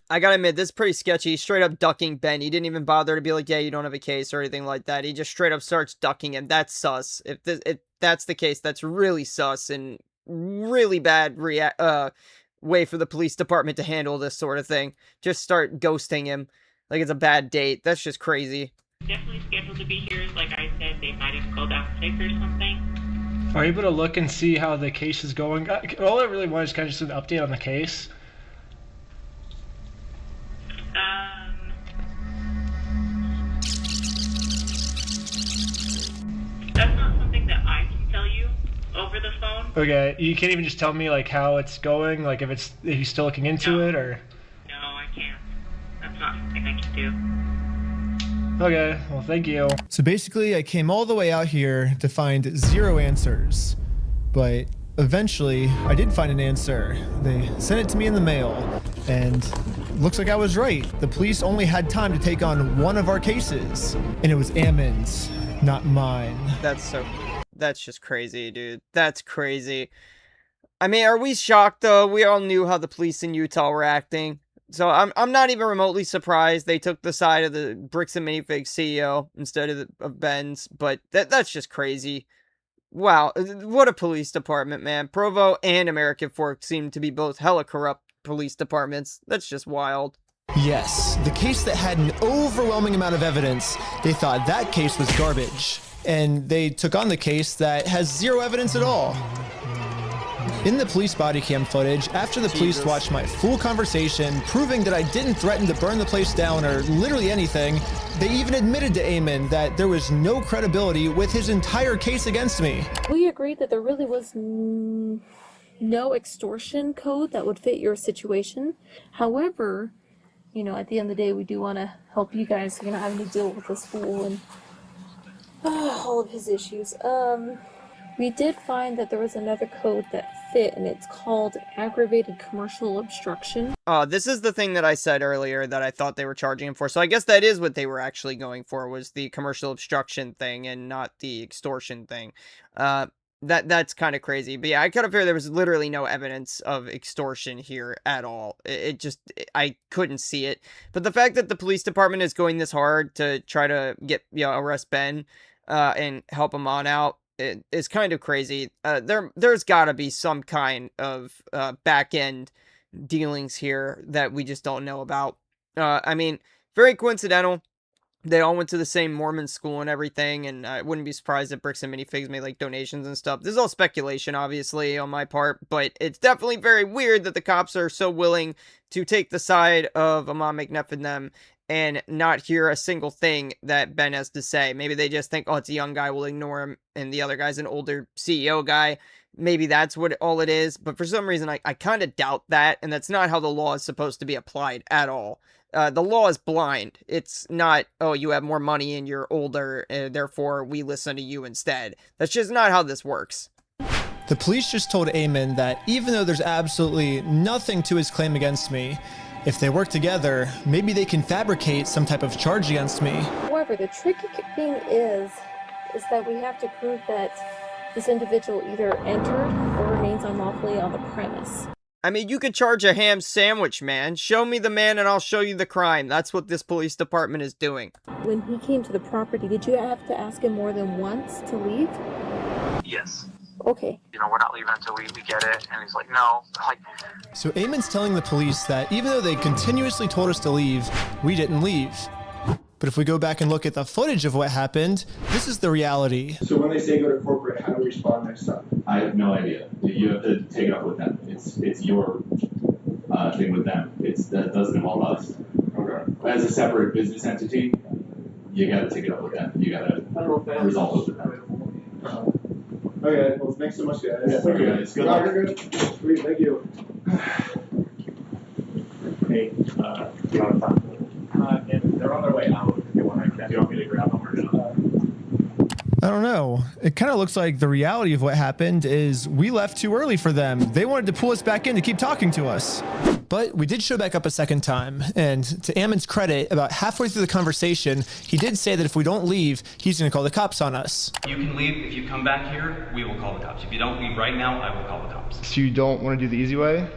I gotta admit, this is pretty sketchy. He's straight up ducking Ben. He didn't even bother to be like, yeah, you don't have a case or anything like that. He just straight up starts ducking him. That's sus. If that's the case, that's really sus and really bad way for the police department to handle this sort of thing. Just start ghosting him like it's a bad date. That's just crazy. Definitely scheduled to be here. Like I said, they might have called out sick or something. Are you able to look and see how the case is going? All I really want is kind of just an update on the case. That's not something that I can tell you over the phone. Okay, you can't even just tell me like how it's going, like if he's still looking into it, or? No, I can't. That's not something I can do. Okay, well, thank you. So basically, I came all the way out here to find 0 answers, but eventually I did find an answer. They sent it to me in the mail, and looks like I was right. The police only had time to take on one of our cases, and it was Eamon's, not mine. That's just crazy, dude. That's crazy. I mean, are we shocked, though? We all knew how the police in Utah were acting. So I'm not even remotely surprised they took the side of the Bricks and Minifigs CEO instead of Ben's, but that's just crazy. Wow, what a police department, man. Provo and American Fork seem to be both hella corrupt police departments. That's just wild. Yes, the case that had an overwhelming amount of evidence, they thought that case was garbage. And they took on the case that has 0 evidence at all. In the police body cam footage, after the police watched my full conversation, proving that I didn't threaten to burn the place down or literally anything, they even admitted to Eamon that there was no credibility with his entire case against me. We agreed that there really was no extortion code that would fit your situation. However, you know, at the end of the day, we do want to help you guys so you're not having to deal with this fool and all of his issues. We did find that there was another code that fit, and it's called aggravated commercial obstruction. This is the thing that I said earlier that I thought they were charging him for. So I guess that is what they were actually going for, was the commercial obstruction thing and not the extortion thing. That's kind of crazy. But yeah, I kind of fear there was literally no evidence of extortion here at all. I couldn't see it. But the fact that the police department is going this hard to try to get, arrest Ben, and help him on out, it is kind of crazy. There's got to be some kind of back end dealings here that we just don't know about. I mean, very coincidental. They all went to the same Mormon school and everything, and I wouldn't be surprised if Bricks and Minifigs made, like, donations and stuff. This is all speculation, obviously, on my part, but it's definitely very weird that the cops are so willing to take the side of Amon McNeff and them and not hear a single thing that Ben has to say. Maybe they just think, oh, it's a young guy, we'll ignore him, and the other guy's an older CEO guy. Maybe that's what all it is, but for some reason, I kind of doubt that, and that's not how the law is supposed to be applied at all. The law is blind. It's not, oh, you have more money and you're older, therefore we listen to you instead. That's just not how this works. The police just told Eamon that even though there's absolutely nothing to his claim against me, if they work together, maybe they can fabricate some type of charge against me. However, the tricky thing is that we have to prove that this individual either entered or remains unlawfully on the premise. I mean, you could charge a ham sandwich, man. Show me the man and I'll show you the crime. That's what this police department is doing. When he came to the property, did you have to ask him more than once to leave? Yes. Okay. We're not leaving until we get it. And he's like, no. So Eamon's telling the police that even though they continuously told us to leave, we didn't leave. But if we go back and look at the footage of what happened, this is the reality. So when they say go to corporate, how do we respond next time? I have no idea. You have to take it up with them. It's your thing with them. That doesn't involve us. Okay. As a separate business entity, you got to take it up with them. You got to resolve it with them. Okay. Well, thanks so much, guys. Yeah, thank you, guys. Good luck. You're good. Sweet. Thank you. Hey, do you want to talk? They're on their way out. If you want me to grab them or not. I don't know. It kind of looks like the reality of what happened is we left too early for them. They wanted to pull us back in to keep talking to us. But we did show back up a second time, and to Ammon's credit, about halfway through the conversation, he did say that if we don't leave, he's going to call the cops on us. You can leave. If you come back here, we will call the cops. If you don't leave right now, I will call the cops. So you don't want to do the easy way?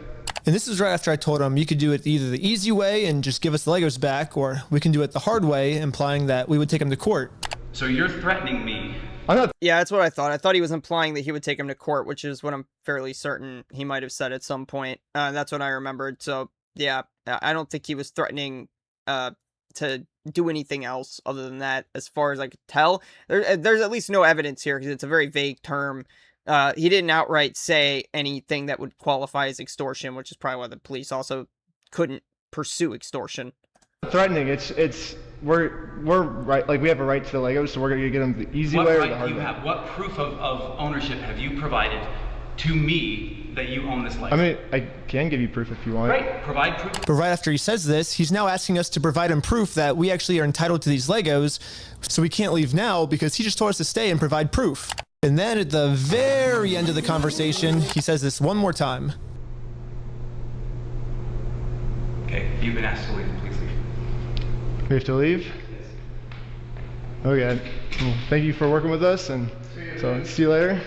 And this is right after I told him you could do it either the easy way and just give us the Legos back, or we can do it the hard way, implying that we would take him to court. So you're threatening me. Yeah, that's what I thought. I thought he was implying that he would take him to court, which is what I'm fairly certain he might have said at some point. That's what I remembered. So, yeah, I don't think he was threatening to do anything else other than that, as far as I could tell. There's at least no evidence here, because it's a very vague term. He didn't outright say anything that would qualify as extortion, which is probably why the police also couldn't pursue extortion. Threatening. We're right. Like, we have a right to the Legos, so we're gonna get them the easy way or the hard way. What proof of ownership have you provided to me that you own this Lego? I mean, I can give you proof if you want. Right. Provide proof. But right after he says this, he's now asking us to provide him proof that we actually are entitled to these Legos, so we can't leave now because he just told us to stay and provide proof. And then at the very end of the conversation, he says this one more time. Okay, you've been asked to leave. Please leave. We have to leave? Yes. Okay. Well, thank you for working with us, and so see you later.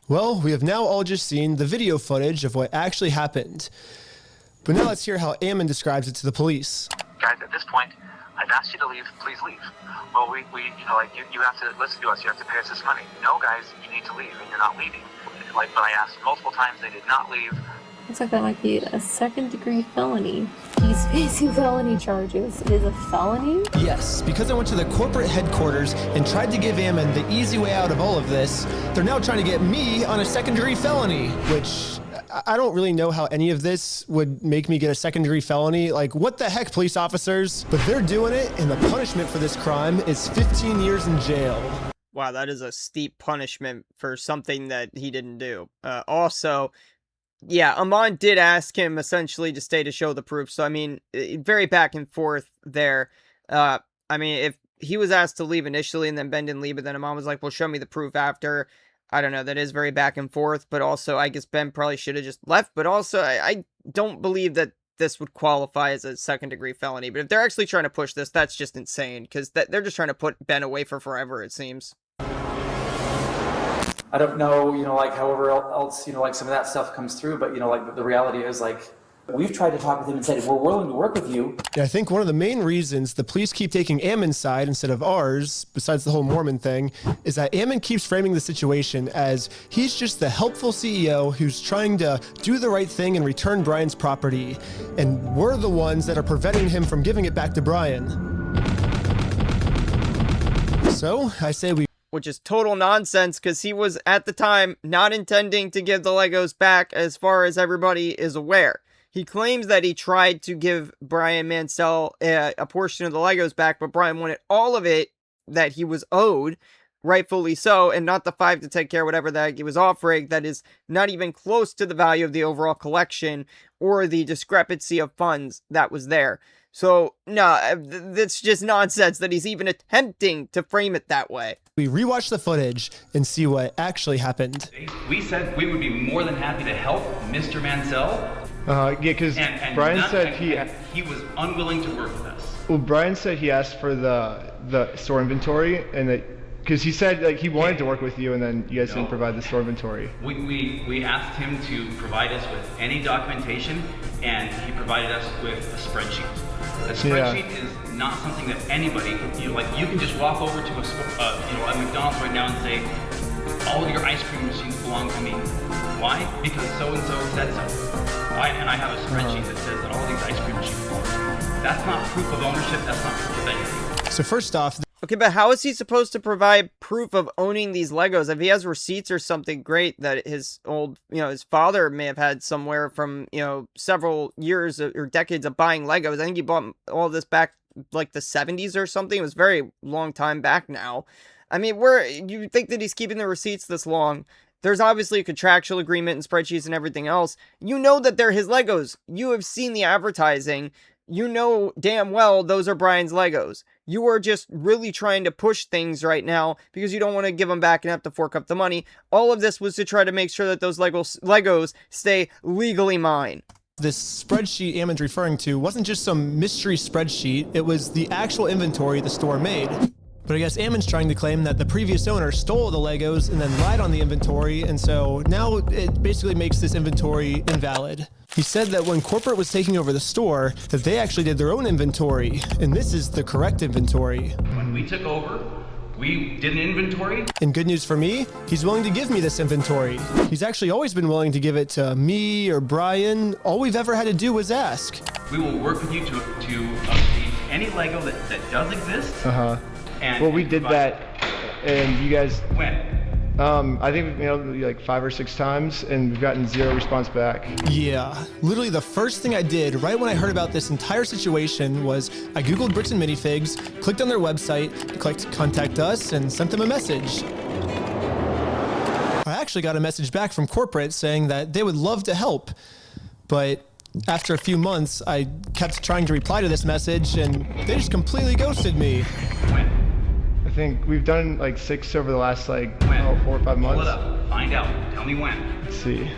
Well, we have now all just seen the video footage of what actually happened. But now let's hear how Ammon describes it to the police. Guys, at this point, I've asked you to leave. Please leave. Well, we you have to listen to us. You have to pay us this money. No, guys, you need to leave, and you're not leaving. But I asked multiple times. They did not leave. Looks like that might be a second-degree felony. He's facing felony charges. It is a felony? Yes, because I went to the corporate headquarters and tried to give Ammon the easy way out of all of this, they're now trying to get me on a second-degree felony, which I don't really know how any of this would make me get a second-degree felony. Like, what the heck, police officers? But they're doing it, and the punishment for this crime is 15 years in jail. Wow, that is a steep punishment for something that he didn't do. Also, yeah, Amon did ask him essentially to stay to show the proof. So, I mean, very back and forth there. I mean, if he was asked to leave initially and then Ben didn't leave, but then Amon was like, well, show me the proof after. I don't know. That is very back and forth. But also, I guess Ben probably should have just left. But also, I don't believe that this would qualify as a second-degree felony. But if they're actually trying to push this, that's just insane. Because they're just trying to put Ben away for forever, it seems. I don't know, like however else, like some of that stuff comes through, but like the reality is like, we've tried to talk with him and said, we're willing to work with you. Yeah, I think one of the main reasons the police keep taking Ammon's side instead of ours, besides the whole Mormon thing, is that Ammon keeps framing the situation as he's just the helpful CEO who's trying to do the right thing and return Brian's property. And we're the ones that are preventing him from giving it back to Brian. So I say we... Which is total nonsense, because he was, at the time, not intending to give the Legos back, as far as everybody is aware. He claims that he tried to give Brian Mansell a portion of the Legos back, but Brian wanted all of it that he was owed, rightfully so, and not the 5 to 10K, whatever that he was offering, that is not even close to the value of the overall collection, or the discrepancy of funds that was there. So, no, that's just nonsense that he's even attempting to frame it that way. We rewatch the footage and see what actually happened. We said we would be more than happy to help Mr. Mansell. Yeah, because Brian said he was unwilling to work with us. Well, Brian said he asked for the store inventory, and that because he said like he wanted to work with you, and then you guys didn't provide the store inventory. We asked him to provide us with any documentation, and he provided us with a spreadsheet. A spreadsheet is not something that anybody, you can just walk over to a McDonald's right now and say, all of your ice cream machines belong to me. Why? Because so-and-so said so. And I have a spreadsheet that says that all these ice cream machines belong to me. That's not proof of ownership, that's not proof of anything. So first off... Okay, but how is he supposed to provide proof of owning these Legos? If he has receipts or something great that his old, his father may have had somewhere from, several years or decades of buying Legos. I think he bought all this back like the 70s or something. It was a very long time back now. I mean, you think that he's keeping the receipts this long? There's obviously a contractual agreement and spreadsheets and everything else. You know that they're his Legos. You have seen the advertising. You know damn well those are Brian's Legos. You are just really trying to push things right now because you don't want to give them back and have to fork up the money. All of this was to try to make sure that those Legos stay legally mine. This spreadsheet Ammon's referring to wasn't just some mystery spreadsheet. It was the actual inventory the store made. But I guess Ammon's trying to claim that the previous owner stole the Legos and then lied on the inventory, and so now it basically makes this inventory invalid. He said that when corporate was taking over the store, that they actually did their own inventory, and this is the correct inventory. When we took over, we did an inventory. And good news for me, he's willing to give me this inventory. He's actually always been willing to give it to me or Brian. All we've ever had to do was ask. We will work with you to obtain any Lego that does exist. Well, we did that, and you guys... When? I think we've mailed it like 5 or 6 times, and we've gotten 0 response back. Yeah, literally the first thing I did right when I heard about this entire situation was I Googled Bricks and Minifigs, clicked on their website, clicked contact us, and sent them a message. I actually got a message back from corporate saying that they would love to help, but after a few months, I kept trying to reply to this message, and they just completely ghosted me. When? I think we've done like 6 over the last 4 or 5 months. Pull it up. Find out. Tell me when. Let's see.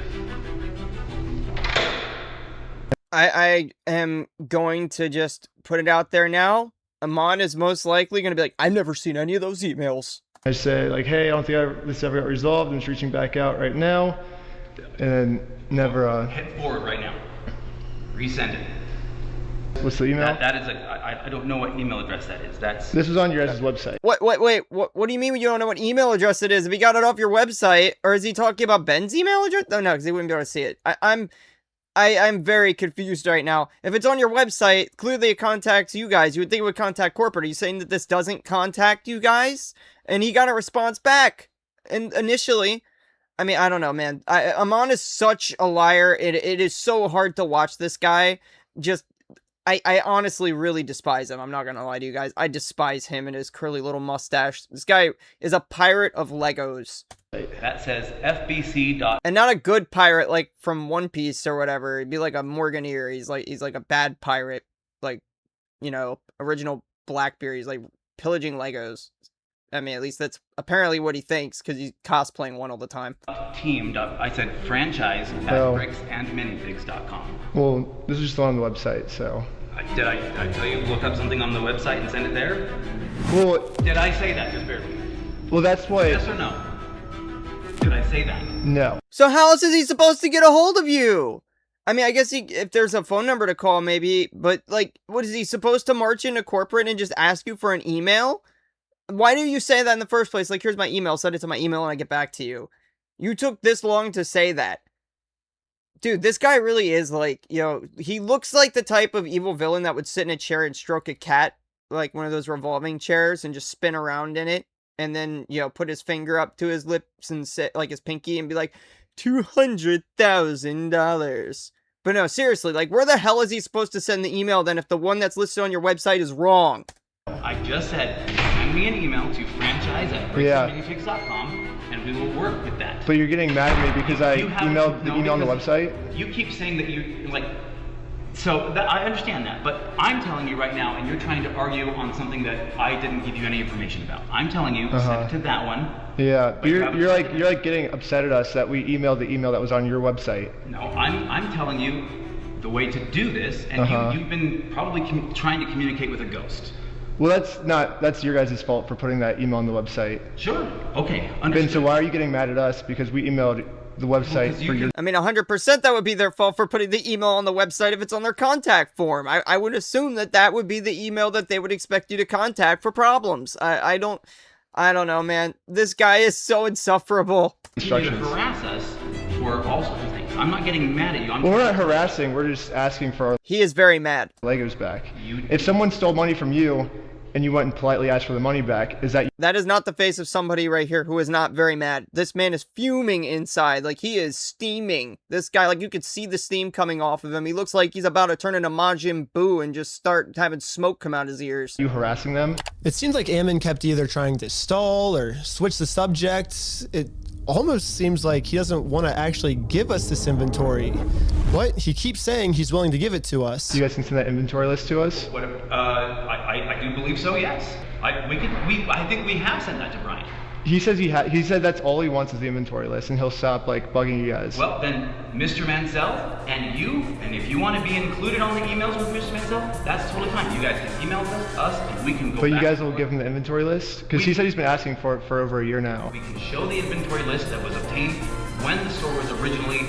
I am going to just put it out there now. Amon is most likely going to be like, I've never seen any of those emails. I say like, hey, I don't think this ever got resolved. I'm just reaching back out right now. And then never... Hit forward right now. Resend it. What's the email? That is I don't know what email address that is. This was on your guys' website. Wait, what do you mean you don't know what email address it is? If he got it off your website, or is he talking about Ben's email address? No, because he wouldn't be able to see it. I'm very confused right now. If it's on your website, clearly it contacts you guys. You would think it would contact corporate. Are you saying that this doesn't contact you guys? And he got a response back. And initially, I mean, I don't know, man. Amon is such a liar. It is so hard to watch this guy. I honestly really despise him. I'm not going to lie to you guys. I despise him and his curly little mustache. This guy is a pirate of Legos. That says FBC. And not a good pirate like from One Piece or whatever. He'd be like a Morganeer. He's like a bad pirate. Like, original Blackbeard. He's like pillaging Legos. I mean, at least that's apparently what he thinks because he's cosplaying one all the time. I said franchise at bricksandminifigs.com. Well, this is just on the website, so. Did I tell you look up something on the website and send it there? Well, did I say that just barely? Well, that's what. Yes or no? Could I say that? No. So how else is he supposed to get a hold of you? I mean, I guess if there's a phone number to call, maybe, but like, what is he supposed to march into corporate and just ask you for an email? Why do you say that in the first place? Like, here's my email, send it to my email and I get back to you. You took this long to say that. Dude, this guy really is like, he looks like the type of evil villain that would sit in a chair and stroke a cat, like one of those revolving chairs, and just spin around in it. And then, put his finger up to his lips and say, like his pinky, and be like, $200,000. But no, seriously, like, where the hell is he supposed to send the email then if the one that's listed on your website is wrong? I just said, send me an email to franchise@bricksandminifigs.com and we will work with that. But you're getting mad at me because I emailed the email on the website? You keep saying that I understand that, but I'm telling you right now, and you're trying to argue on something that I didn't give you any information about. I'm telling you, send it to that one. Yeah, but you're like getting upset at us that we emailed the email that was on your website. No, I'm telling you the way to do this, and you've been probably trying to communicate with a ghost. Well, that's your guys' fault for putting that email on the website. Sure. Okay. Understood. Ben, so why are you getting mad at us because we emailed the website for your... I mean, 100% that would be their fault for putting the email on the website if it's on their contact form. I would assume that would be the email that they would expect you to contact for problems. I don't know, man. This guy is so insufferable. You to harass us for all sorts of things. I'm not getting mad at you. Well, we're not harassing. We're just asking for our He is very mad. Legos back. If someone stole money from you and you went and politely asked for the money back, is that... That is not the face of somebody right here who is not very mad. This man is fuming inside. Like, he is steaming. This guy, like, you could see the steam coming off of him. He looks like he's about to turn into Majin Buu and just start having smoke come out his ears. You harassing them? It seems like Ammon kept either trying to stall or switch the subject. It almost seems like he doesn't want to actually give us this inventory, but he keeps saying he's willing to give it to us. You guys can send that inventory list to us? I do believe so, yes. I think we have sent that to Brian. He says he said that's all he wants is the inventory list, and he'll stop like bugging you guys. Well, then, Mr. Mansell and you, and if you want to be included on the emails with Mr. Mansell, that's totally fine. You guys can email us, and we can go. But you guys will give him the inventory list because he said he's been asking for it for over a year now. We can show the inventory list that was obtained when the store was originally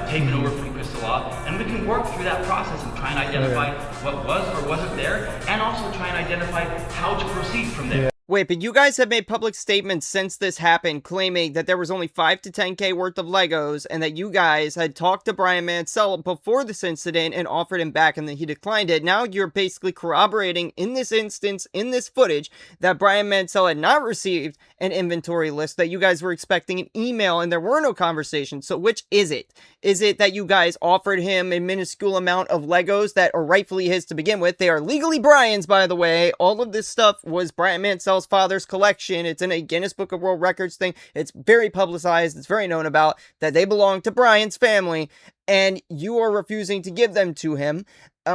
taken over from Crystal Law, and we can work through that process and try and identify what was or wasn't there, and also try and identify how to proceed from there. Wait, but you guys have made public statements since this happened claiming that there was only 5 to 10K worth of Legos and that you guys had talked to Brian Mansell before this incident and offered him back and that he declined it. Now you're basically corroborating in this instance, in this footage, that Brian Mansell had not received an inventory list, that you guys were expecting an email and there were no conversations. So which is it? Is it that you guys offered him a minuscule amount of Legos that are rightfully his to begin with? They are legally Brian's, by the way. All of this stuff was Brian Mansell's father's collection. It's in a Guinness Book of World Records thing. It's very publicized. It's very known about that they belong to Brian's family, and you are refusing to give them to him.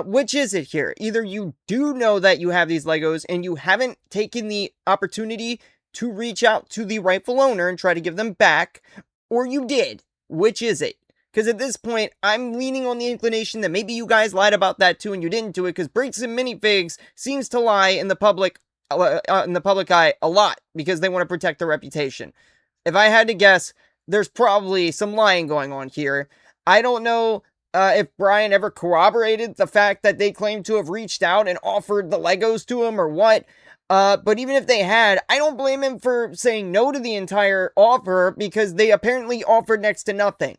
Which is it here? Either you do know that you have these Legos and you haven't taken the opportunity to reach out to the rightful owner and try to give them back, or you did. Which is it? Because at this point, I'm leaning on the inclination that maybe you guys lied about that too and you didn't do it, because Bricks and Minifigs seems to lie in the public eye a lot because they want to protect their reputation. If I had to guess, there's probably some lying going on here. I don't know if Brian ever corroborated the fact that they claim to have reached out and offered the Legos to him or what. But even if they had, I don't blame him for saying no to the entire offer because they apparently offered next to nothing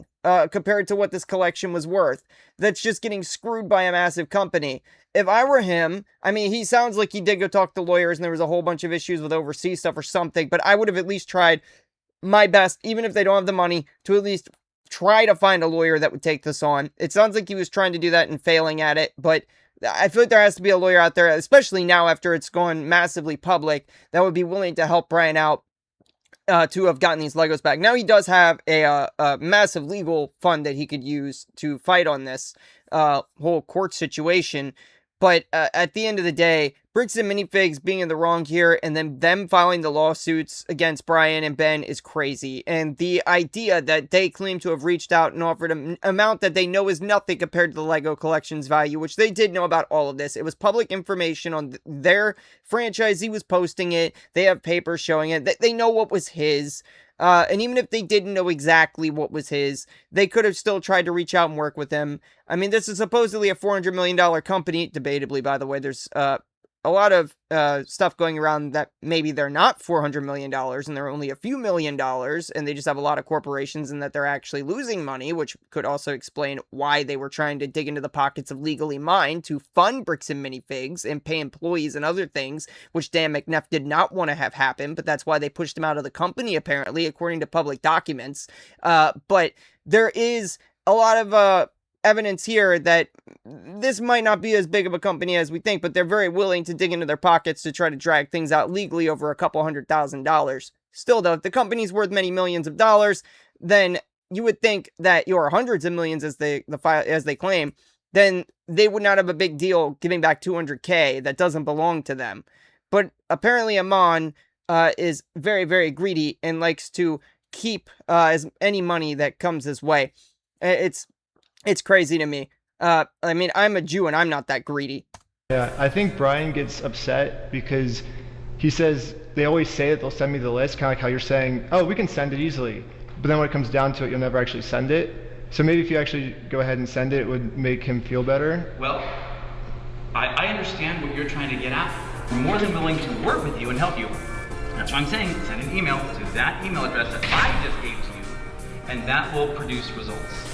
compared to what this collection was worth. That's just getting screwed by a massive company. If I were him, I mean, he sounds like he did go talk to lawyers and there was a whole bunch of issues with overseas stuff or something, but I would have at least tried my best, even if they don't have the money, to at least try to find a lawyer that would take this on. It sounds like he was trying to do that and failing at it, but I feel like there has to be a lawyer out there, especially now after it's gone massively public, that would be willing to help Brian out to have gotten these Legos back. Now he does have a massive legal fund that he could use to fight on this whole court situation. But at the end of the day, Bricks and Minifigs being in the wrong here and then them filing the lawsuits against Brian and Ben is crazy. And the idea that they claim to have reached out and offered an amount that they know is nothing compared to the Lego collection's value, which they did know about all of this. It was public information on their franchisee was posting it. They have papers showing it. They know what was his. And even if they didn't know exactly what was his, they could have still tried to reach out and work with him. I mean, this is supposedly a $400 million company. Debatably, by the way, there's a lot of stuff going around that maybe they're not $400 million and they're only a few $1,000,000 and they just have a lot of corporations and that they're actually losing money, which could also explain why they were trying to dig into the pockets of Legally Mine to fund Bricks and Minifigs and pay employees and other things, which Dan McNeff did not want to have happen, but that's why they pushed him out of the company, apparently, according to public documents. But there is a lot of evidence here that this might not be as big of a company as we think, but they're very willing to dig into their pockets to try to drag things out legally over a couple $100,000. Still, though, if the company's worth many millions of dollars, then you would think that you're hundreds of millions as they claim, then they would not have a big deal giving back $200K that doesn't belong to them. But apparently Amon is very, very greedy and likes to keep as any money that comes his way. It's crazy to me. I mean, I'm a Jew and I'm not that greedy. Yeah, I think Brian gets upset because he says, they always say that they'll send me the list, kind of like how you're saying, oh, we can send it easily. But then when it comes down to it, you'll never actually send it. So maybe if you actually go ahead and send it, it would make him feel better. Well, I understand what you're trying to get at. We're more than willing to work with you and help you. That's what I'm saying. Send an email to that email address that I just gave to you, and that will produce results.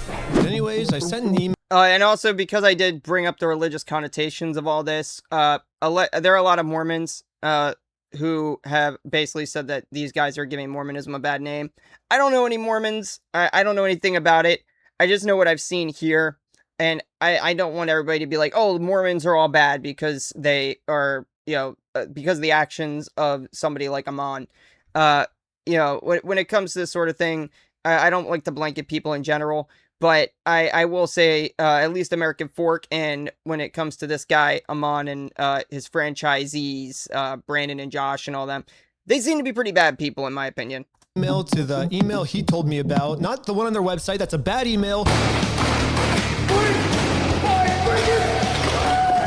Anyways, I sent an email. And also, because I did bring up the religious connotations of all this, there are a lot of Mormons who have basically said that these guys are giving Mormonism a bad name. I don't know any Mormons. I don't know anything about it. I just know what I've seen here. And I don't want everybody to be like, oh, Mormons are all bad because they are, because of the actions of somebody like Amon. When it comes to this sort of thing, I don't like to blanket people in general. But I will say, at least American Fork, and when it comes to this guy, Amon, and his franchisees, Brandon and Josh and all them, they seem to be pretty bad people, in my opinion. Email to the email he told me about, not the one on their website. That's a bad email.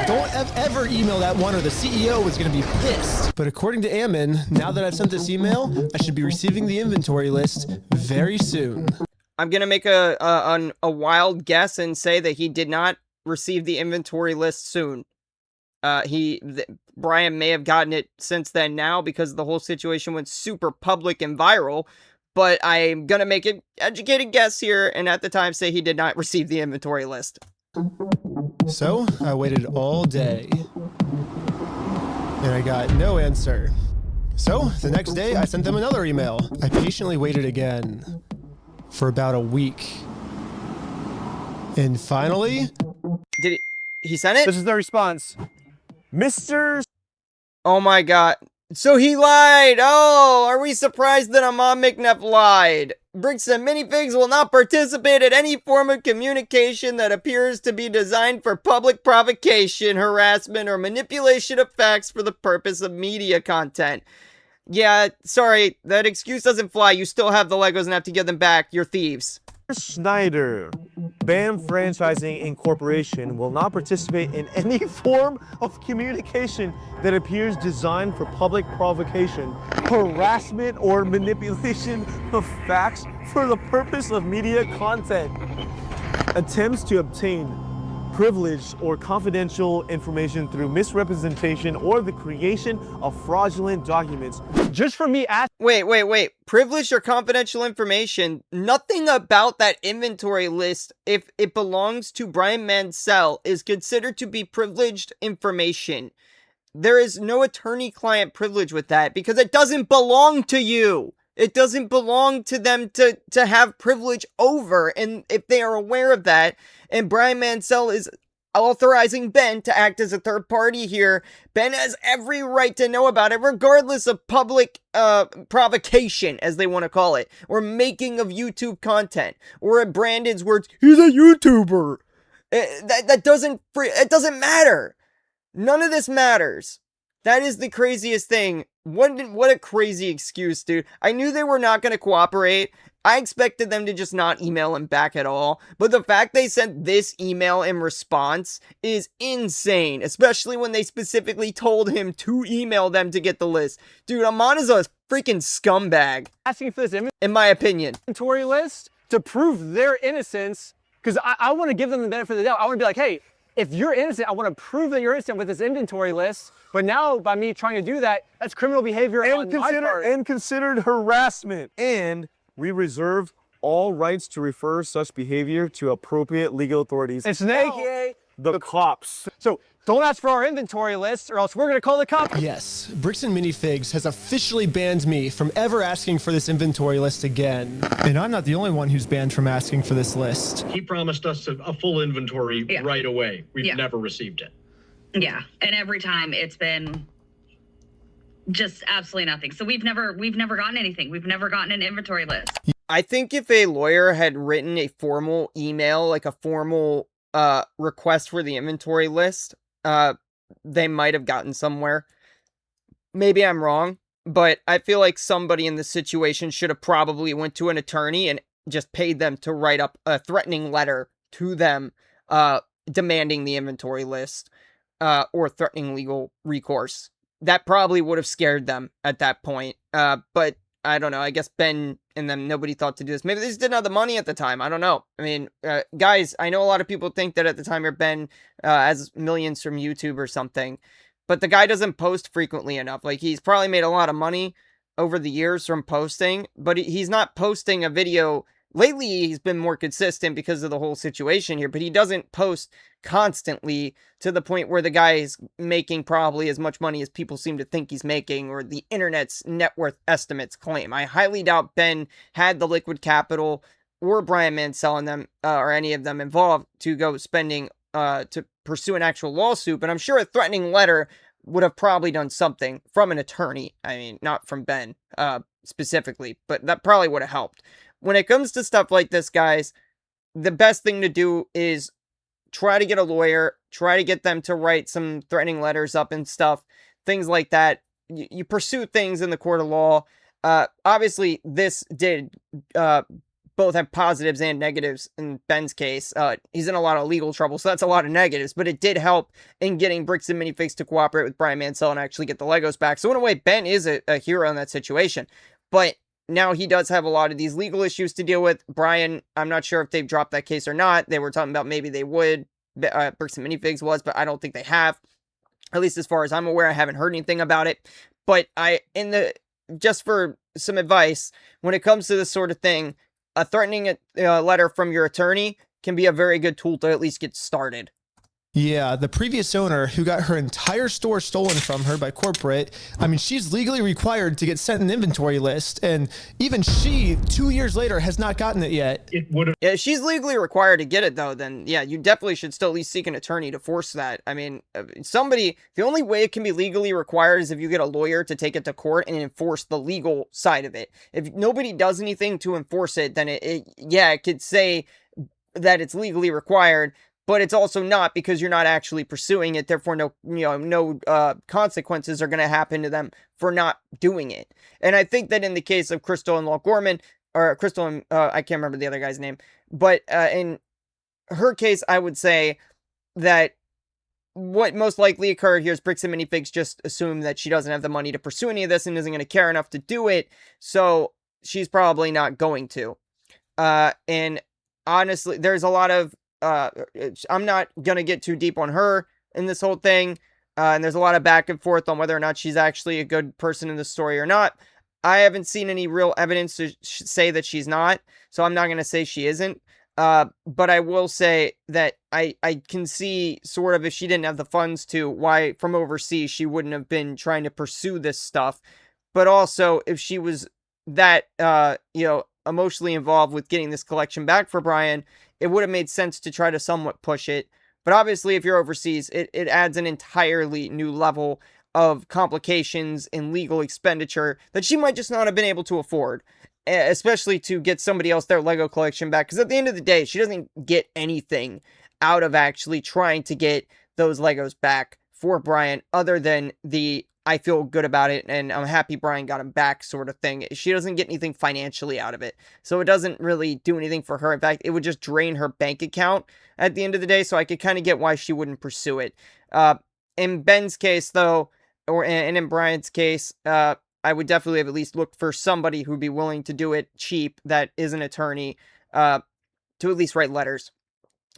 Don't ever email that one or the CEO is going to be pissed. But according to Ammon, now that I've sent this email, I should be receiving the inventory list very soon. I'm going to make a wild guess and say that he did not receive the inventory list soon. Brian may have gotten it since then now because the whole situation went super public and viral, but I'm going to make an educated guess here and at the time say he did not receive the inventory list. So I waited all day and I got no answer. So the next day I sent them another email. I patiently waited again for about a week. And finally... Did he send it? This is the response. Mr. Oh my god. So he lied! Oh, are we surprised that Amon McNeff lied? Bricks and Minifigs will not participate in any form of communication that appears to be designed for public provocation, harassment, or manipulation of facts for the purpose of media content. Yeah, sorry, that excuse doesn't fly. You still have the Legos and have to give them back. You're thieves. Schneider, BAM Franchising Incorporation, will not participate in any form of communication that appears designed for public provocation, harassment, or manipulation of facts for the purpose of media content. Attempts to obtain privileged or confidential information through misrepresentation or the creation of fraudulent documents. Just for me asking... Wait. Privileged or confidential information? Nothing about that inventory list, if it belongs to Brian Mansell, is considered to be privileged information. There is no attorney-client privilege with that because it doesn't belong to you. It doesn't belong to them to have privilege over, and if they are aware of that, and Brian Mansell is authorizing Ben to act as a third party here, Ben has every right to know about it, regardless of public provocation, as they want to call it, or making of YouTube content, or in Brandon's words, he's a YouTuber. It doesn't matter. None of this matters. That is the craziest thing. What a crazy excuse, dude. I knew they were not going to cooperate. I expected them to just not email him back at all. But the fact they sent this email in response is insane. Especially when they specifically told him to email them to get the list. Dude, Amon is a freaking scumbag. Asking for this in my opinion. Inventory list to prove their innocence, because I want to give them the benefit of the doubt. I want to be like, hey, if you're innocent, I want to prove that you're innocent with this inventory list. But now, by me trying to do that, that's criminal behavior on my part. And considered harassment. And we reserve all rights to refer such behavior to appropriate legal authorities, aka the cops. So don't ask for our inventory list, or else we're gonna call the cops. Yes, Bricks and Minifigs has officially banned me from ever asking for this inventory list again. And I'm not the only one who's banned from asking for this list. He promised us a full inventory right away. We've never received it. Yeah, and every time it's been just absolutely nothing. So we've never gotten anything. We've never gotten an inventory list. I think if a lawyer had written a formal email, like a formal request for the inventory list, they might have gotten somewhere. Maybe I'm wrong, but I feel like somebody in this situation should have probably went to an attorney and just paid them to write up a threatening letter to them, demanding the inventory list, or threatening legal recourse. That probably would have scared them at that point. But I don't know. I guess Ben and them, nobody thought to do this. Maybe they just didn't have the money at the time. I don't know. I mean, guys, I know a lot of people think that at the time Ben has millions from YouTube or something, but the guy doesn't post frequently enough. Like, he's probably made a lot of money over the years from posting, but he's not posting a video. Lately, he's been more consistent because of the whole situation here, but he doesn't post constantly to the point where the guy is making probably as much money as people seem to think he's making, or the internet's net worth estimates claim. I highly doubt Ben had the liquid capital or Brian Mansell and them, or any of them involved, to go spending to pursue an actual lawsuit, but I'm sure a threatening letter would have probably done something from an attorney. I mean, not from Ben specifically, but that probably would have helped. When it comes to stuff like this, guys, the best thing to do is try to get a lawyer, try to get them to write some threatening letters up and stuff, things like that. You pursue things in the court of law. Obviously, this did both have positives and negatives in Ben's case. He's in a lot of legal trouble, so that's a lot of negatives, but it did help in getting Bricks and Minifigs to cooperate with Brian Mansell and actually get the Legos back. So in a way, Ben is a hero in that situation. But now he does have a lot of these legal issues to deal with. Brian, I'm not sure if they've dropped that case or not. They were talking about maybe they would. Bricks and Minifigs was, but I don't think they have. At least as far as I'm aware, I haven't heard anything about it. But just for some advice, when it comes to this sort of thing, a threatening letter from your attorney can be a very good tool to at least get started. Yeah, the previous owner who got her entire store stolen from her by corporate, I mean, she's legally required to get sent an inventory list, and even she, 2 years later, has not gotten it yet. Yeah, she's legally required to get it, though, then, yeah, you definitely should still at least seek an attorney to force that. I mean, the only way it can be legally required is if you get a lawyer to take it to court and enforce the legal side of it. If nobody does anything to enforce it, then it could say that it's legally required, but it's also not, because you're not actually pursuing it. Therefore, no consequences are going to happen to them for not doing it. And I think that in the case of Crystal and Law Gorman, or Crystal and I can't remember the other guy's name, but in her case, I would say that what most likely occurred here is Bricks and Minifigs just assumed that she doesn't have the money to pursue any of this and isn't going to care enough to do it, so she's probably not going to. And honestly, there's a lot of I'm not going to get too deep on her in this whole thing. And there's a lot of back and forth on whether or not she's actually a good person in the story or not. I haven't seen any real evidence to say that she's not, so I'm not going to say she isn't. But I will say that I can see sort of, if she didn't have the funds to, why from overseas she wouldn't have been trying to pursue this stuff. But also, if she was that, emotionally involved with getting this collection back for Brian, it would have made sense to try to somewhat push it. But obviously, if you're overseas, it adds an entirely new level of complications and legal expenditure that she might just not have been able to afford, especially to get somebody else their Lego collection back. Because at the end of the day, she doesn't get anything out of actually trying to get those Legos back for Brian, other than the I feel good about it and I'm happy Brian got him back sort of thing. She doesn't get anything financially out of it. So it doesn't really do anything for her. In fact, it would just drain her bank account at the end of the day. So I could kind of get why she wouldn't pursue it. In Ben's case, though, and in Brian's case, I I would definitely have at least looked for somebody who'd be willing to do it cheap that is an attorney, to at least write letters.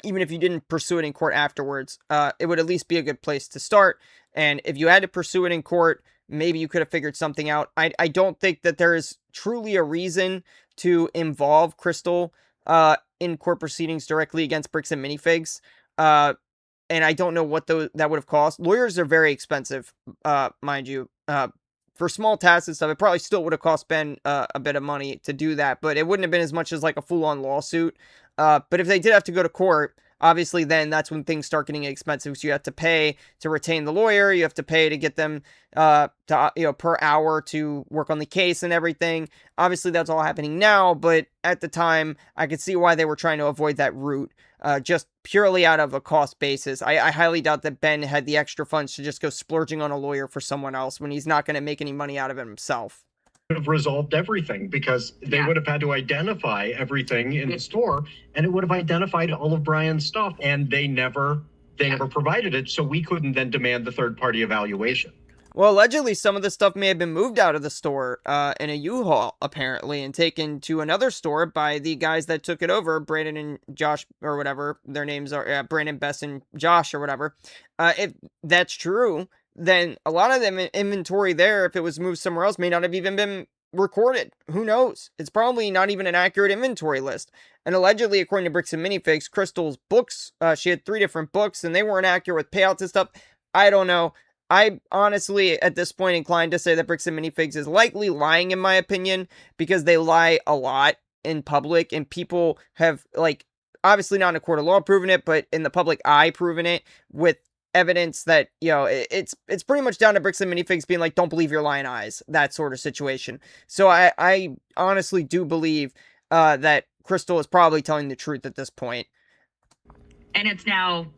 Even if you didn't pursue it in court afterwards, it would at least be a good place to start. And if you had to pursue it in court, maybe you could have figured something out. I don't think that there is truly a reason to involve Crystal in court proceedings directly against Bricks and Minifigs. And I don't know what that would have cost. Lawyers are very expensive, mind you. For small tasks and stuff, it probably still would have cost Ben a bit of money to do that, but it wouldn't have been as much as like a full-on lawsuit. But if they did have to go to court, obviously then that's when things start getting expensive. So you have to pay to retain the lawyer, you have to pay to get them per hour to work on the case and everything. Obviously that's all happening now, but at the time I could see why they were trying to avoid that route. Just purely out of a cost basis. I highly doubt that Ben had the extra funds to just go splurging on a lawyer for someone else when he's not going to make any money out of it himself. Have resolved everything because they would have had to identify everything in the store, and it would have identified all of Brian's stuff, and they never provided it, so we couldn't then demand the third-party evaluation. Well, allegedly, some of the stuff may have been moved out of the store in a U-Haul, apparently, and taken to another store by the guys that took it over, Brandon and Josh, or whatever their names are, Brandon, Bess, and Josh, or whatever. If that's true, then a lot of them inventory there, if it was moved somewhere else, may not have even been recorded. Who knows? It's probably not even an accurate inventory list. And allegedly, according to Bricks and Minifigs, Crystal's books, she had 3 different books, and they weren't accurate with payouts and stuff. I don't know. I honestly, at this point, inclined to say that Bricks and Minifigs is likely lying, in my opinion, because they lie a lot in public, and people have, like, obviously not in a court of law proven it, but in the public eye proven it with evidence that, you know, it's pretty much down to Bricks and Minifigs being like, don't believe your lying eyes, that sort of situation. So I honestly do believe that Crystal is probably telling the truth at this point. And it's now,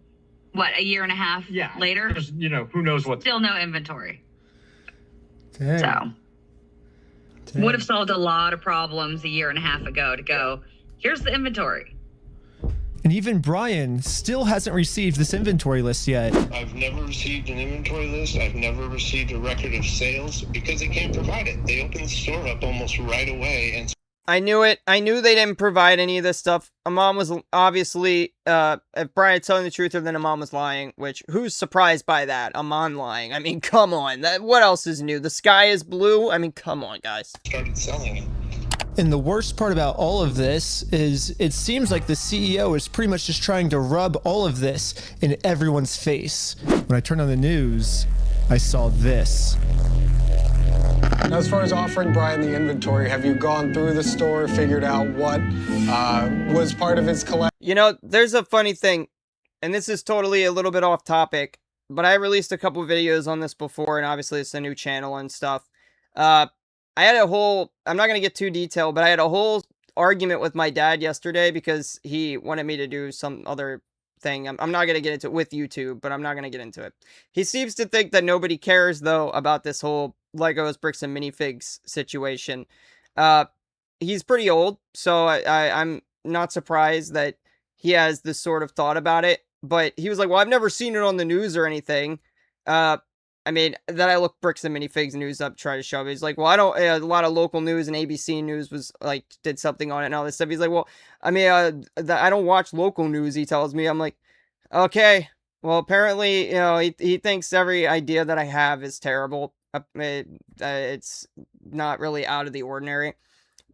what, a year and a half later? You know, who knows what. Still no inventory. Dang. So, Dang. would have solved a lot of problems a year and a half ago to go, here's the inventory. And even Brian still hasn't received this inventory list yet. I've never received an inventory list. I've never received a record of sales because they can't provide it. They opened the store up almost right away. And I knew it. I knew they didn't provide any of this stuff. Amon was obviously, if Brian's telling the truth, then Amon was lying, which, who's surprised by that? Amon lying. I mean, come on. What else is new? The sky is blue? I mean, come on, guys. started selling it. And the worst part about all of this is it seems like the CEO is pretty much just trying to rub all of this in everyone's face. When I turned on the news, I saw this. Now, as far as offering Brian the inventory, have you gone through the store, figured out what was part of his collection? You know, there's a funny thing, and this is totally a little bit off topic, but I released a couple videos on this before, and obviously it's a new channel and stuff. I had a whole, I'm not going to get too detailed, but I had a whole argument with my dad yesterday because he wanted me to do some other thing. I'm not going to get into it with YouTube, but I'm not going to get into it. He seems to think that nobody cares, though, about this whole Legos, Bricks, and Minifigs situation. He's pretty old, so I'm not surprised that he has this sort of thought about it. But he was like, well, I've never seen it on the news or anything. I mean, then I looked Bricks and Minifigs news up, try to show it. He's like, well, I don't, a lot of local news and ABC News was like, did something on it and all this stuff. He's like, well, I mean, I don't watch local news, he tells me. I'm like, okay, well, apparently, you know, he thinks every idea that I have is terrible. It's not really out of the ordinary.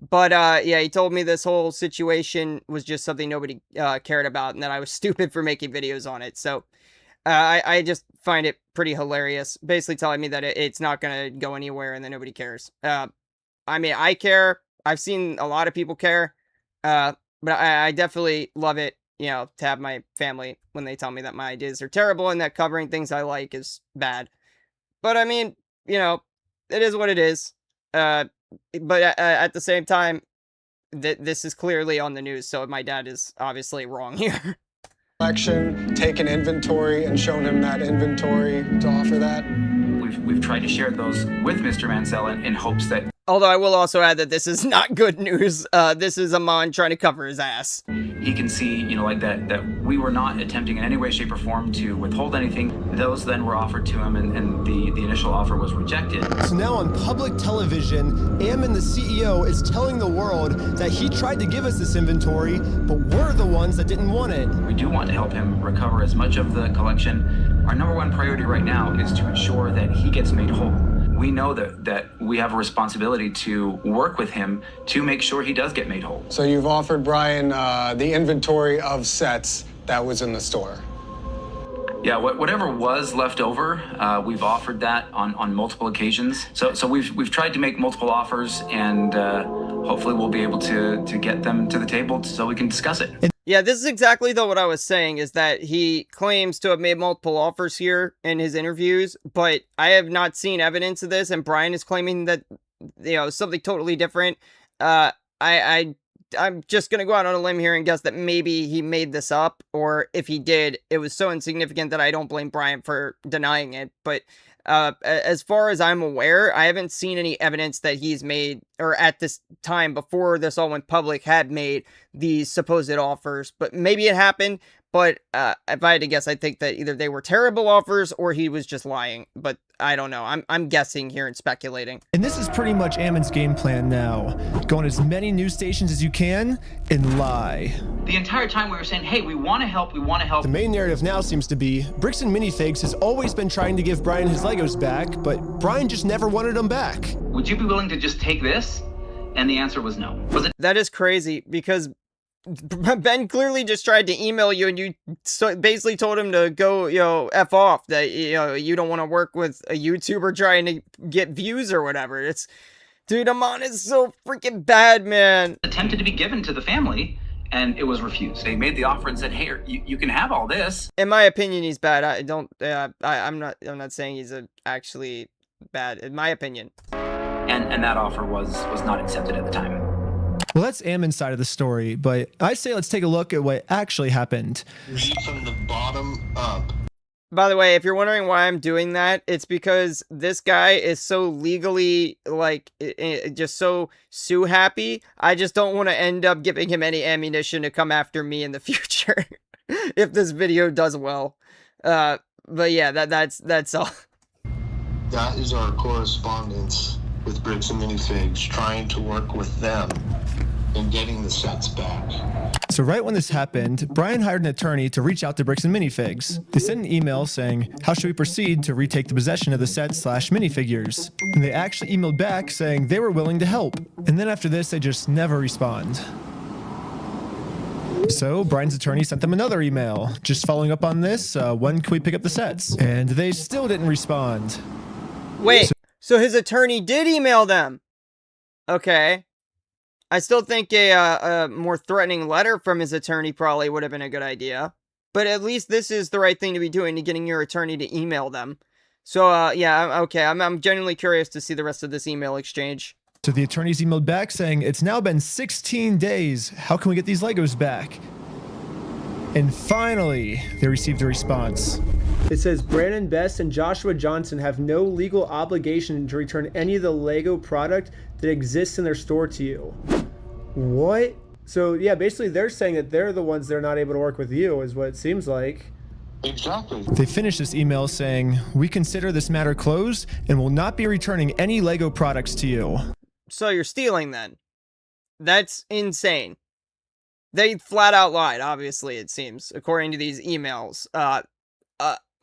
But, yeah, he told me this whole situation was just something nobody cared about and that I was stupid for making videos on it. So, I just find it pretty hilarious, basically telling me that it's not going to go anywhere and that nobody cares. I mean, I care. I've seen a lot of people care, but I definitely love it, you know, to have my family when they tell me that my ideas are terrible and that covering things I like is bad. But, I mean, you know, it is what it is. But at the same time, this is clearly on the news, so my dad is obviously wrong here. Collection, taken inventory, and shown him that inventory to offer that? We've tried to share those with Mr. Mansell in hopes that... Although I will also add that this is not good news. This is Amon trying to cover his ass. he can see, like that we were not attempting in any way, shape, or form to withhold anything. Those then were offered to him, and the initial offer was rejected. So now on public television, Ammon, the CEO, is telling the world that he tried to give us this inventory, but we're the ones that didn't want it. We do want to help him recover as much of the collection. Our number one priority right now is to ensure that he gets made whole. We know that we have a responsibility to work with him to make sure he does get made whole. So you've offered Brian the inventory of sets that was in the store. Yeah, whatever was left over, we've offered that on multiple occasions. So we've tried to make multiple offers, and hopefully we'll be able to get them to the table so we can discuss it. Yeah, this is exactly though what I was saying, is that he claims to have made multiple offers here in his interviews, but I have not seen evidence of this, and Brian is claiming that, something totally different. I'm just gonna go out on a limb here and guess that maybe he made this up, or if he did, it was so insignificant that I don't blame Brian for denying it. But as far as I'm aware, I haven't seen any evidence that he's made, or at this time before this all went public, had made these supposed offers. But maybe it happened. But if I had to guess, I think that either they were terrible offers or he was just lying. But I don't know. I'm guessing here and speculating. And this is pretty much Ammon's game plan now. Go on as many news stations as you can and lie. The entire time we were saying, hey, we want to help, we want to help. The main narrative now seems to be Bricks and Minifigs has always been trying to give Brian his Legos back, but Brian just never wanted them back. Would you be willing to just take this? And the answer was no. Was it? That is crazy, because Ben clearly just tried to email you, and you basically told him to go, F off, that, you don't want to work with a YouTuber trying to get views or whatever. Dude, Amon is so freaking bad, man. Attempted to be given to the family, and it was refused. They made the offer and said, hey, you can have all this. In my opinion, he's bad. I'm not saying he's actually bad, in my opinion. And that offer was not accepted at the time. Well, that's Ammon's side of the story, but I say let's take a look at what actually happened. Read from the bottom up. By the way, if you're wondering why I'm doing that, it's because this guy is so legally, just so sue happy. I just don't want to end up giving him any ammunition to come after me in the future if this video does well. But yeah, that's all. That is our correspondence with Bricks and Minifigs, trying to work with them and getting the sets back. So right when this happened, Brian hired an attorney to reach out to Bricks and Minifigs. They sent an email saying, how should we proceed to retake the possession of the sets/minifigures? And they actually emailed back saying they were willing to help. And then after this, they just never respond. So Brian's attorney sent them another email, just following up on this, when can we pick up the sets? And they still didn't respond. Wait, so his attorney did email them? Okay. I still think a more threatening letter from his attorney probably would have been a good idea. But at least this is the right thing to be doing, to getting your attorney to email them. So, yeah, okay, I'm genuinely curious to see the rest of this email exchange. So the attorneys emailed back saying, it's now been 16 days. How can we get these Legos back? And finally, they received a response. It says, Brandon Best and Joshua Johnson have no legal obligation to return any of the Lego product that exists in their store to you. What? So, yeah, basically they're saying that they're the ones that are not able to work with you, is what it seems like. Exactly. They finished this email saying, we consider this matter closed and will not be returning any Lego products to you. So you're stealing then? That's insane. They flat out lied, obviously, it seems, according to these emails.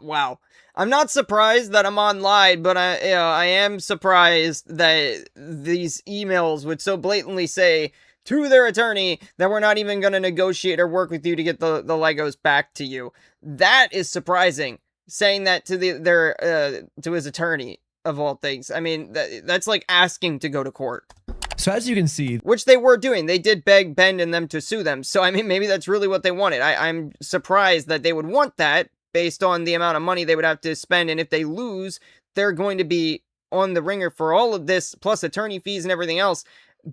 Wow. I'm not surprised that Amon lied, but I am surprised that these emails would so blatantly say to their attorney that we're not even going to negotiate or work with you to get the Legos back to you. That is surprising, saying that to to his attorney, of all things. I mean, that's like asking to go to court. So as you can see, which they were doing, they did beg Ben and them to sue them. So, I mean, maybe that's really what they wanted. I'm surprised that they would want that, based on the amount of money they would have to spend. And if they lose, they're going to be on the ringer for all of this, plus attorney fees and everything else.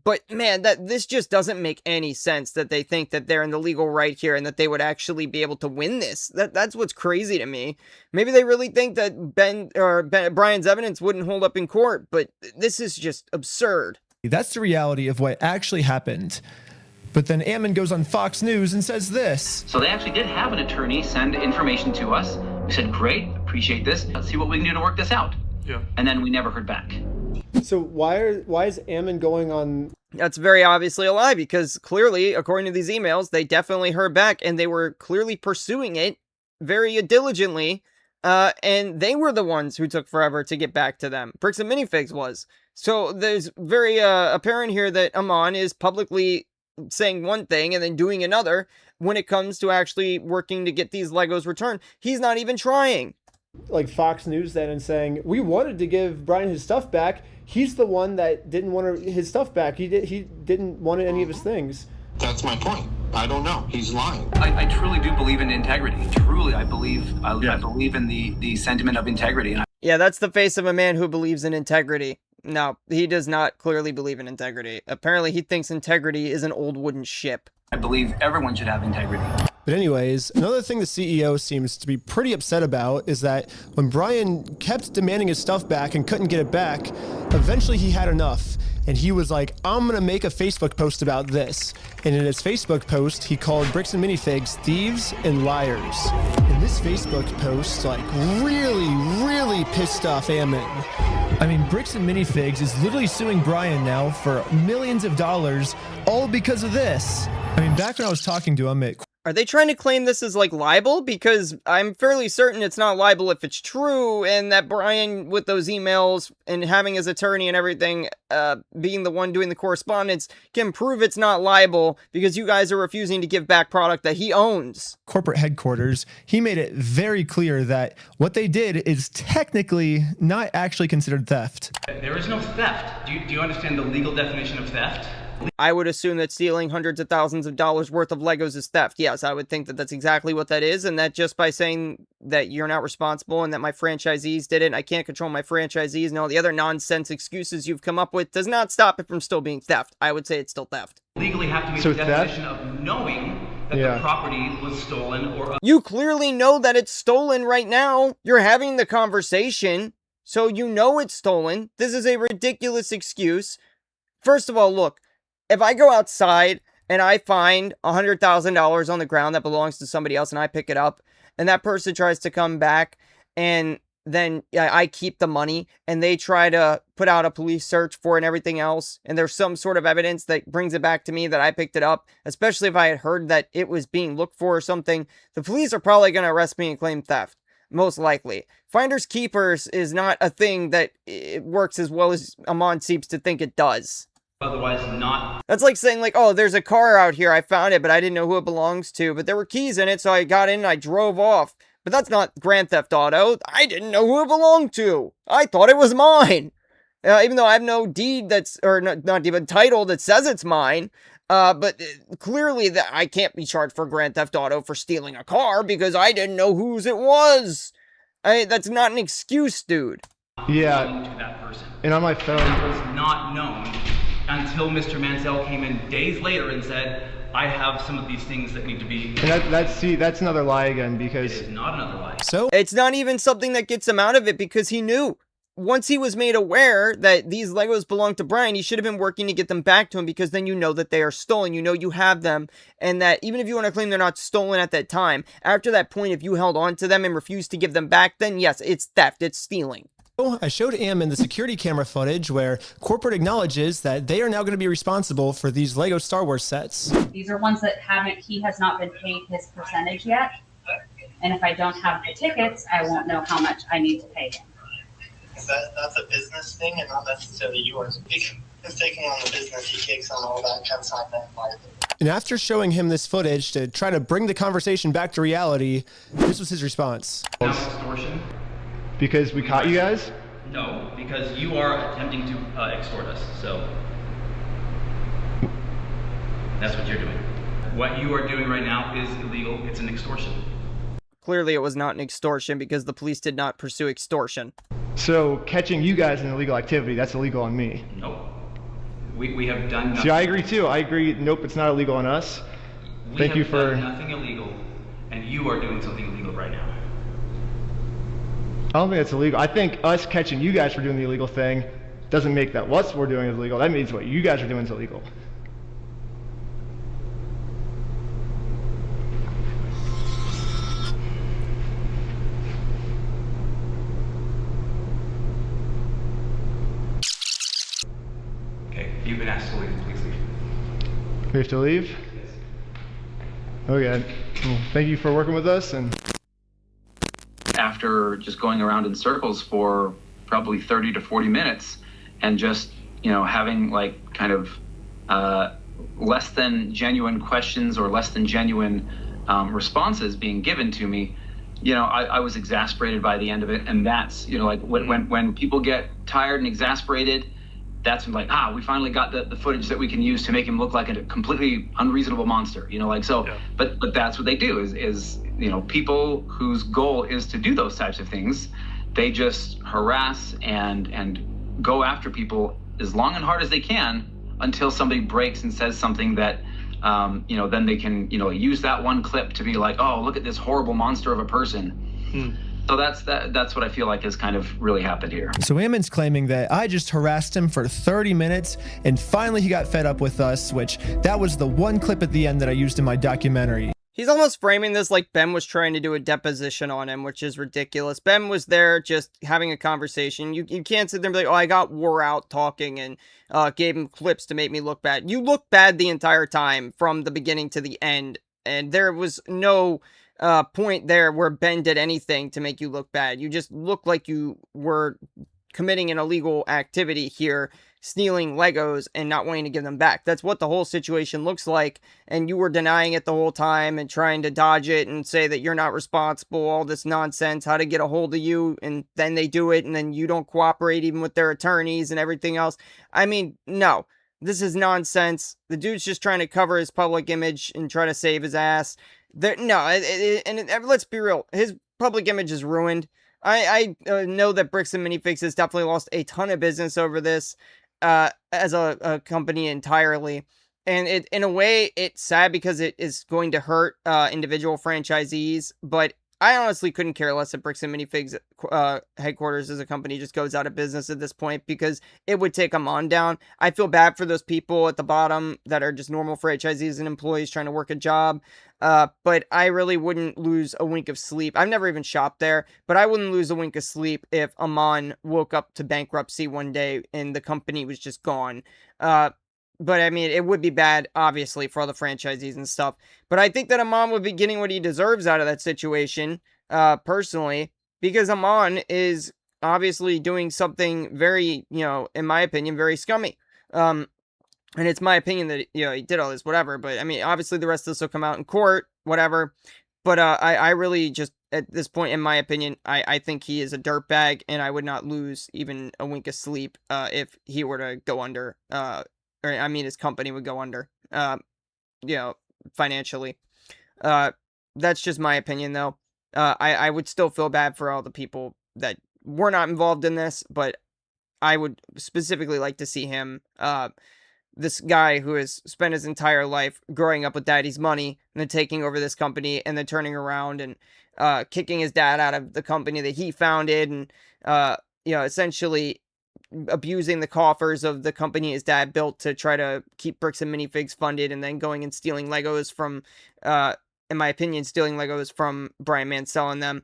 But man, this just doesn't make any sense, that they think that they're in the legal right here and that they would actually be able to win this. That's what's crazy to me. Maybe they really think that Brian's evidence wouldn't hold up in court, but this is just absurd. That's the reality of what actually happened. But then Ammon goes on Fox News and says this. So they actually did have an attorney send information to us. We said, great, appreciate this. Let's see what we can do to work this out. Yeah. And then we never heard back. So why is Ammon going on? That's very obviously a lie, because clearly, according to these emails, they definitely heard back and they were clearly pursuing it very diligently. And they were the ones who took forever to get back to them. Bricks and Minifigs was. So there's very apparent here that Amon is publicly saying one thing and then doing another when it comes to actually working to get these Legos returned. He's not even trying. Like Fox News then and saying, we wanted to give Brian his stuff back. He's the one that didn't want his stuff back. He didn't want any of his things. That's my point. I don't know. He's lying. I truly do believe in integrity. Truly, I believe in the sentiment of integrity. Yeah, that's the face of a man who believes in integrity. No, he does not clearly believe in integrity. Apparently, he thinks integrity is an old wooden ship. I believe everyone should have integrity. But anyways, another thing the CEO seems to be pretty upset about is that when Brian kept demanding his stuff back and couldn't get it back, eventually he had enough. And he was like, I'm going to make a Facebook post about this. And in his Facebook post, he called Bricks and Minifigs thieves and liars. And this Facebook post, like, really pissed off Ammon. I mean, Bricks and Minifigs is literally suing Brian now for millions of dollars, all because of this. I mean, back when I was talking to him, Are they trying to claim this as like libel? Because I'm fairly certain it's not libel if it's true, and that Brian, with those emails and having his attorney and everything, being the one doing the correspondence, can prove it's not libel because you guys are refusing to give back product that he owns. Corporate headquarters, he made it very clear that what they did is technically not actually considered theft. There is no theft. Do you understand the legal definition of theft? I would assume that stealing hundreds of thousands of dollars worth of Legos is theft. Yes, I would think that that's exactly what that is, and that just by saying that you're not responsible and that my franchisees did it and I can't control my franchisees and all the other nonsense excuses you've come up with does not stop it from still being theft. I would say it's still theft. Legally have to meet the definition of knowing that the property was stolen or... You clearly know that it's stolen right now. You're having the conversation, so you know it's stolen. This is a ridiculous excuse. First of all, look. If I go outside and I find $100,000 on the ground that belongs to somebody else and I pick it up and that person tries to come back and then I keep the money and they try to put out a police search for it and everything else, and there's some sort of evidence that brings it back to me that I picked it up, especially if I had heard that it was being looked for or something, the police are probably going to arrest me and claim theft. Most likely. Finders keepers is not a thing that it works as well as Amon seems to think it does. Otherwise not. That's like saying like, oh, there's a car out here, I found it, but I didn't know who it belongs to, but there were keys in it, so I got in and I drove off. But that's not Grand Theft Auto. I didn't know who it belonged to. I thought it was mine. Even though I have no deed not even title that says it's mine. But clearly that I can't be charged for Grand Theft Auto for stealing a car because I didn't know whose it was. That's not an excuse, dude. Yeah. To that person. And on my phone. That was not known until Mr. Mansell came in days later and said, I have some of these things that need to be... And that's another lie again, because... It is not another lie. So? It's not even something that gets him out of it because he knew. Once he was made aware that these Legos belong to Brian, he should have been working to get them back to him because then you know that they are stolen. You know you have them, and that even if you want to claim they're not stolen at that time, after that point, if you held on to them and refused to give them back, then yes, it's theft, it's stealing. I showed Ammon the security camera footage where corporate acknowledges that they are now going to be responsible for these Lego Star Wars sets. These are ones that he has not been paid his percentage yet. And if I don't have the tickets, I won't know how much I need to pay him. That's a business thing and not necessarily yours. He's taking on the business, he takes on all that kind of side that. And after showing him this footage to try to bring the conversation back to reality, this was his response. Extortion? Because we caught you guys? No, because you are attempting to extort us, so that's what you're doing. What you are doing right now is illegal. It's an extortion. Clearly it was not an extortion because the police did not pursue extortion. So catching you guys in illegal activity, that's illegal on me. Nope. We have done nothing. See, I agree too. I agree. Nope, it's not illegal on us. Thank you for... done nothing illegal, and you are doing something illegal right now. I don't think that's illegal. I think us catching you guys for doing the illegal thing doesn't make that what we're doing is illegal. That means what you guys are doing is illegal. been asked to leave. Please leave. We have to leave? Okay. Well, thank you for working with us. And After just going around in circles for probably 30 to 40 minutes and just, having like kind of less than genuine questions or less than genuine responses being given to me, I was exasperated by the end of it. And that's, when people get tired and exasperated, that's when we finally got the footage that we can use to make him look like a completely unreasonable monster, but that's what they do is people whose goal is to do those types of things, they just harass and go after people as long and hard as they can until somebody breaks and says something that then they can use that one clip to be like, oh, look at this horrible monster of a person. So that's what I feel like has kind of really happened here. So Ammon's claiming that I just harassed him for 30 minutes and finally he got fed up with us, which that was the one clip at the end that I used in my documentary. He's almost framing this like Ben was trying to do a deposition on him, which is ridiculous. Ben was there just having a conversation. You can't sit there and be like, oh, I got wore out talking and gave him clips to make me look bad. You look bad the entire time from the beginning to the end, and there was no point there where Ben did anything to make you look bad. You just look like you were committing an illegal activity here, stealing Legos and not wanting to give them back. That's what the whole situation looks like, and you were denying it the whole time and trying to dodge it and say that you're not responsible, all this nonsense, how to get a hold of you, and then they do it, and then you don't cooperate even with their attorneys and everything else. I mean, no. This is nonsense. The dude's just trying to cover his public image and try to save his ass. Let's be real. His public image is ruined. I know that Bricks and Minifigs has definitely lost a ton of business over this as a company entirely. And in a way, it's sad because it is going to hurt individual franchisees, but I honestly couldn't care less if Bricks and Minifigs headquarters as a company just goes out of business at this point because it would take them on down. I feel bad for those people at the bottom that are just normal franchisees and employees trying to work a job. But I really wouldn't lose a wink of sleep. I've never even shopped there, but I wouldn't lose a wink of sleep if Amon woke up to bankruptcy one day and the company was just gone. But I mean, it would be bad, obviously, for all the franchisees and stuff. But I think that Amon would be getting what he deserves out of that situation, personally, because Amon is obviously doing something very, in my opinion, very scummy. And it's my opinion that, he did all this, whatever. But I mean, obviously the rest of this will come out in court, whatever. But I really just, at this point, in my opinion, I think he is a dirtbag, and I would not lose even a wink of sleep if he were to go under, his company would go under, financially. That's just my opinion, though. I would still feel bad for all the people that were not involved in this, but I would specifically like to see him, this guy who has spent his entire life growing up with daddy's money and then taking over this company and then turning around and kicking his dad out of the company that he founded and, essentially abusing the coffers of the company his dad built to try to keep Bricks and Minifigs funded, and then going and stealing Legos from, in my opinion, stealing Legos from Brian Mansell and them.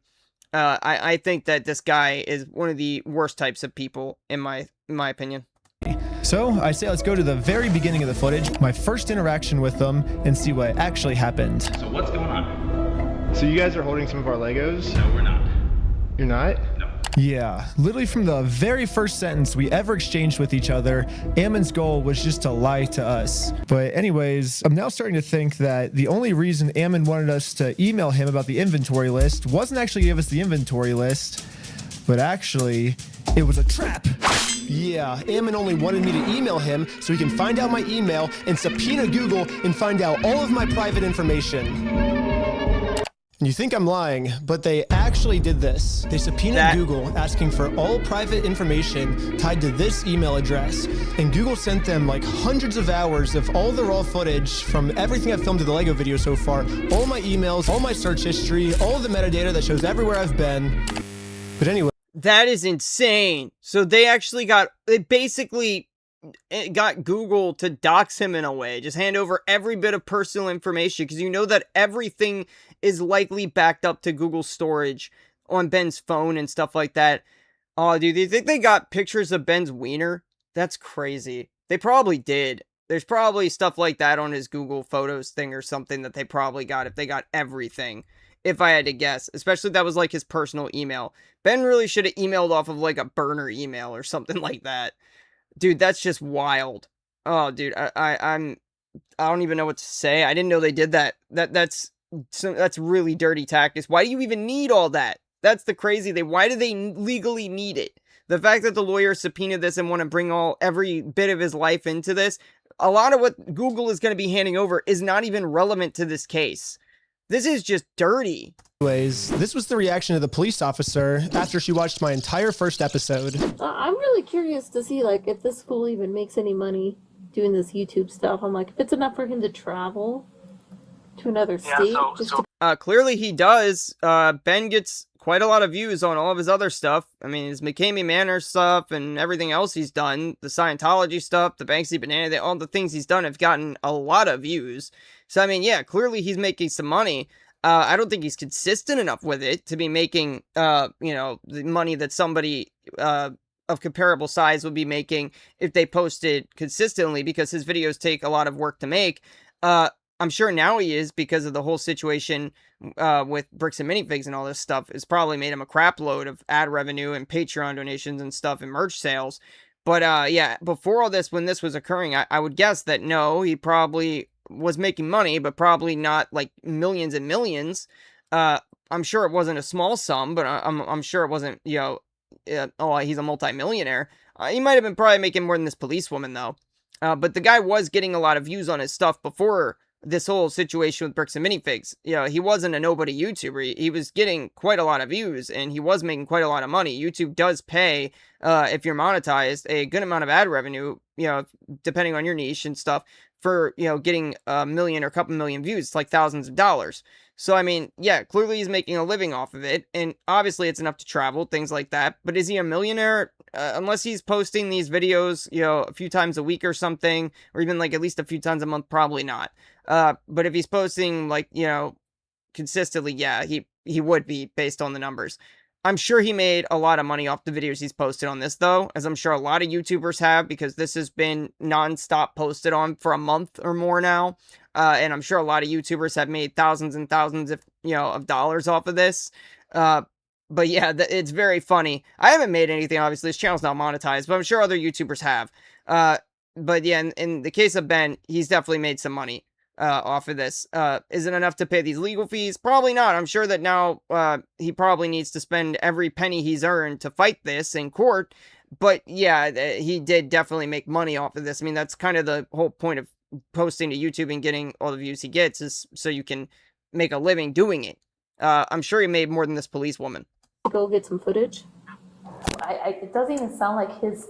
I think that this guy is one of the worst types of people in my opinion. So I say let's go to the very beginning of the footage, my first interaction with them, and see what actually happened. So what's going on? So you guys are holding some of our Legos? No, we're not. You're not? No. Yeah, literally from the very first sentence we ever exchanged with each other, Ammon's goal was just to lie to us. But anyways, I'm now starting to think that the only reason Ammon wanted us to email him about the inventory list wasn't actually to give us the inventory list, but actually, it was a trap. Yeah, Ammon only wanted me to email him so he can find out my email and subpoena Google and find out all of my private information. And you think I'm lying, but they actually did this. They subpoenaed Google asking for all private information tied to this email address. And Google sent them like hundreds of hours of all the raw footage from everything I've filmed to the Lego video so far, all my emails, all my search history, all the metadata that shows everywhere I've been. But anyway. That is insane. So they basically got Google to dox him in a way, just hand over every bit of personal information, because you know that everything is likely backed up to Google storage on Ben's phone and stuff like that. Oh, dude, do you think they got pictures of Ben's wiener? That's crazy. They probably did. There's probably stuff like that on his Google Photos thing or something that they probably got if they got everything. If I had to guess. Especially if that was like his personal email. Ben really should have emailed off of like a burner email or something like that. Dude, that's just wild. Oh, dude, I don't even know what to say. I didn't know they did that. That's really dirty tactics. Why do you even need all that? That's the crazy thing. Why do they legally need it? The fact that the lawyer subpoenaed this and want to bring every bit of his life into this, a lot of what Google is going to be handing over is not even relevant to this case. This is just dirty. Anyways, this was the reaction of the police officer after she watched my entire first episode. I'm really curious to see, like, if this fool even makes any money doing this YouTube stuff. I'm like, if it's enough for him to travel to another state. Clearly he does. Ben gets quite a lot of views on all of his other stuff. I mean, his McCamey Manor stuff and everything else he's done, the Scientology stuff, the Banksy Banana, all the things he's done have gotten a lot of views. So, I mean, yeah, clearly he's making some money. I don't think he's consistent enough with it to be making, the money that somebody, of comparable size would be making if they posted consistently, because his videos take a lot of work to make. I'm sure now he is, because of the whole situation with Bricks and Minifigs and all this stuff. It's probably made him a crap load of ad revenue and Patreon donations and stuff and merch sales. But yeah, before all this, when this was occurring, I would guess that no, he probably was making money, but probably not like millions and millions. I'm sure it wasn't a small sum, but I'm sure it wasn't, he's a multimillionaire. He might have been probably making more than this policewoman, though. But the guy was getting a lot of views on his stuff before this whole situation with Bricks and Minifigs. He wasn't a nobody YouTuber. He was getting quite a lot of views, and he was making quite a lot of money. YouTube does pay, if you're monetized, a good amount of ad revenue, depending on your niche and stuff, for, getting a million or a couple million views. It's like thousands of dollars. So, I mean, yeah, clearly he's making a living off of it, and obviously it's enough to travel, things like that. But is he a millionaire? Unless he's posting these videos, a few times a week or something, or even like at least a few times a month, probably not. But if he's posting like, consistently, yeah, he would be, based on the numbers. I'm sure he made a lot of money off the videos he's posted on this, though, as I'm sure a lot of YouTubers have, because this has been non-stop posted on for a month or more now. And I'm sure a lot of YouTubers have made thousands and thousands of dollars off of this. But yeah, it's very funny. I haven't made anything, obviously. This channel's not monetized, but I'm sure other YouTubers have. But yeah, in the case of Ben, he's definitely made some money off of this. Is it enough to pay these legal fees? Probably not. I'm sure that now he probably needs to spend every penny he's earned to fight this in court. But yeah, he did definitely make money off of this. I mean, that's kind of the whole point of posting to YouTube and getting all the views he gets, is so you can make a living doing it. I'm sure he made more than this policewoman. Go get some footage. It doesn't even sound like his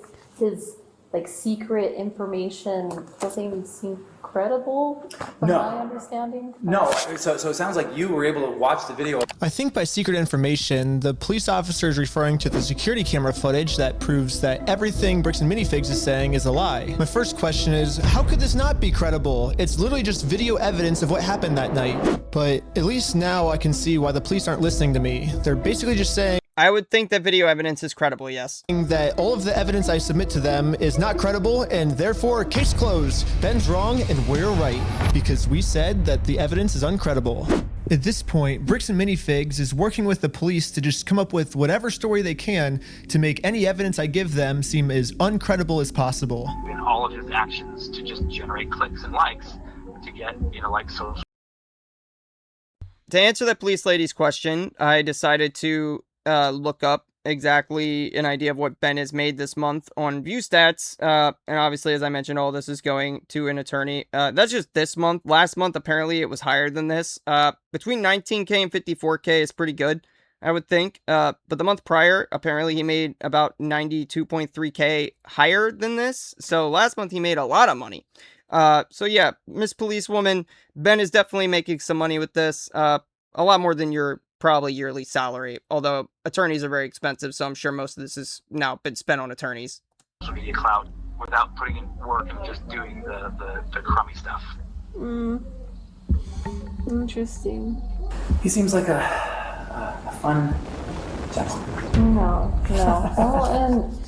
like secret information doesn't even seem credible from my understanding. No, so it sounds like you were able to watch the video. I think by secret information, the police officer is referring to the security camera footage that proves that everything Bricks and Minifigs is saying is a lie. My first question is, how could this not be credible? It's literally just video evidence of what happened that night. But at least now I can see why the police aren't listening to me. They're basically just saying, I would think that video evidence is credible, yes. That all of the evidence I submit to them is not credible, and therefore, case closed. Ben's wrong, and we're right. Because we said that the evidence is uncredible. At this point, Bricks and Minifigs is working with the police to just come up with whatever story they can to make any evidence I give them seem as uncredible as possible. In all of his actions to just generate clicks and likes to get, like social. To answer that police lady's question, I decided to look up exactly an idea of what Ben has made this month on view stats. And obviously, as I mentioned, all this is going to an attorney. That's just this month. Last month, apparently, it was higher than this. Between 19K and 54K is pretty good, I would think. But the month prior, apparently, he made about 92.3K higher than this. So last month, he made a lot of money. So yeah, Miss Policewoman, Ben is definitely making some money with this. A lot more than your probably yearly salary, although attorneys are very expensive, so I'm sure most of this has now been spent on attorneys. Social media clout without putting in work and just doing the crummy stuff. Interesting. He seems like a fun gentleman. No. Well, and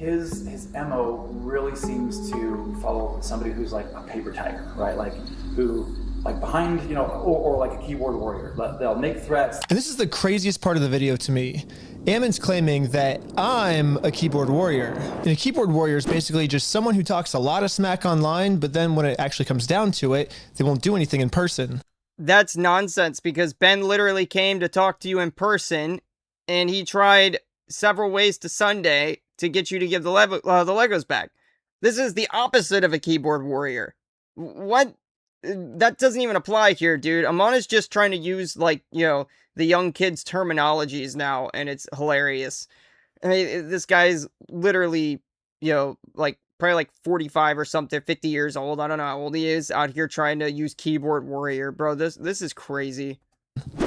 his MO really seems to follow somebody who's like a paper tiger, right? Like who, like behind, you know, or like a keyboard warrior. They'll make threats. And this is the craziest part of the video to me. Ammon's claiming that I'm a keyboard warrior. And a keyboard warrior is basically just someone who talks a lot of smack online, but then when it actually comes down to it, they won't do anything in person. That's nonsense, because Ben literally came to talk to you in person, and he tried several ways to Sunday to get you to give the Legos back. This is the opposite of a keyboard warrior. What? That doesn't even apply here, dude. Amon is just trying to use, like, you know, the young kids' terminologies now, and it's hilarious. I mean, this guy's literally, you know, like, probably like 45 or something, 50 years old. I don't know how old he is, out here trying to use keyboard warrior. Bro, this is crazy.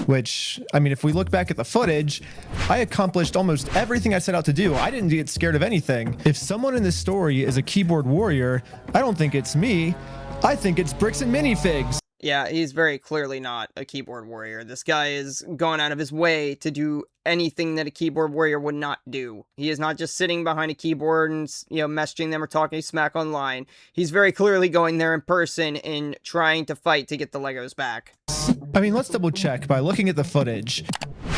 Which, I mean, if we look back at the footage, I accomplished almost everything I set out to do. I didn't get scared of anything. If someone in this story is a keyboard warrior, I don't think it's me. I think it's Bricks and Minifigs. Yeah, he's very clearly not a keyboard warrior. This guy is gone out of his way to do anything that a keyboard warrior would not do. He is not just sitting behind a keyboard and, you know, messaging them or talking smack online. He's very clearly going there in person and trying to fight to get the Legos back. I mean, let's double check by looking at the footage.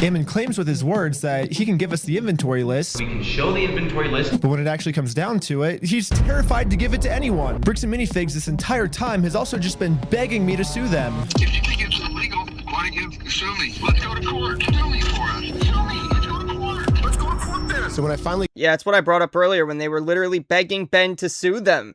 Ammon claims with his words that he can give us the inventory list. We can show the inventory list. But when it actually comes down to it, he's terrified to give it to anyone. Bricks and Minifigs this entire time has also just been begging me to sue them. If you think it's illegal, why don't you sue me? Let's go to court. Sue me for us. Sue me. Let's go to court. Let's go to court then. So when I finally... Yeah, it's what I brought up earlier when they were literally begging Ben to sue them.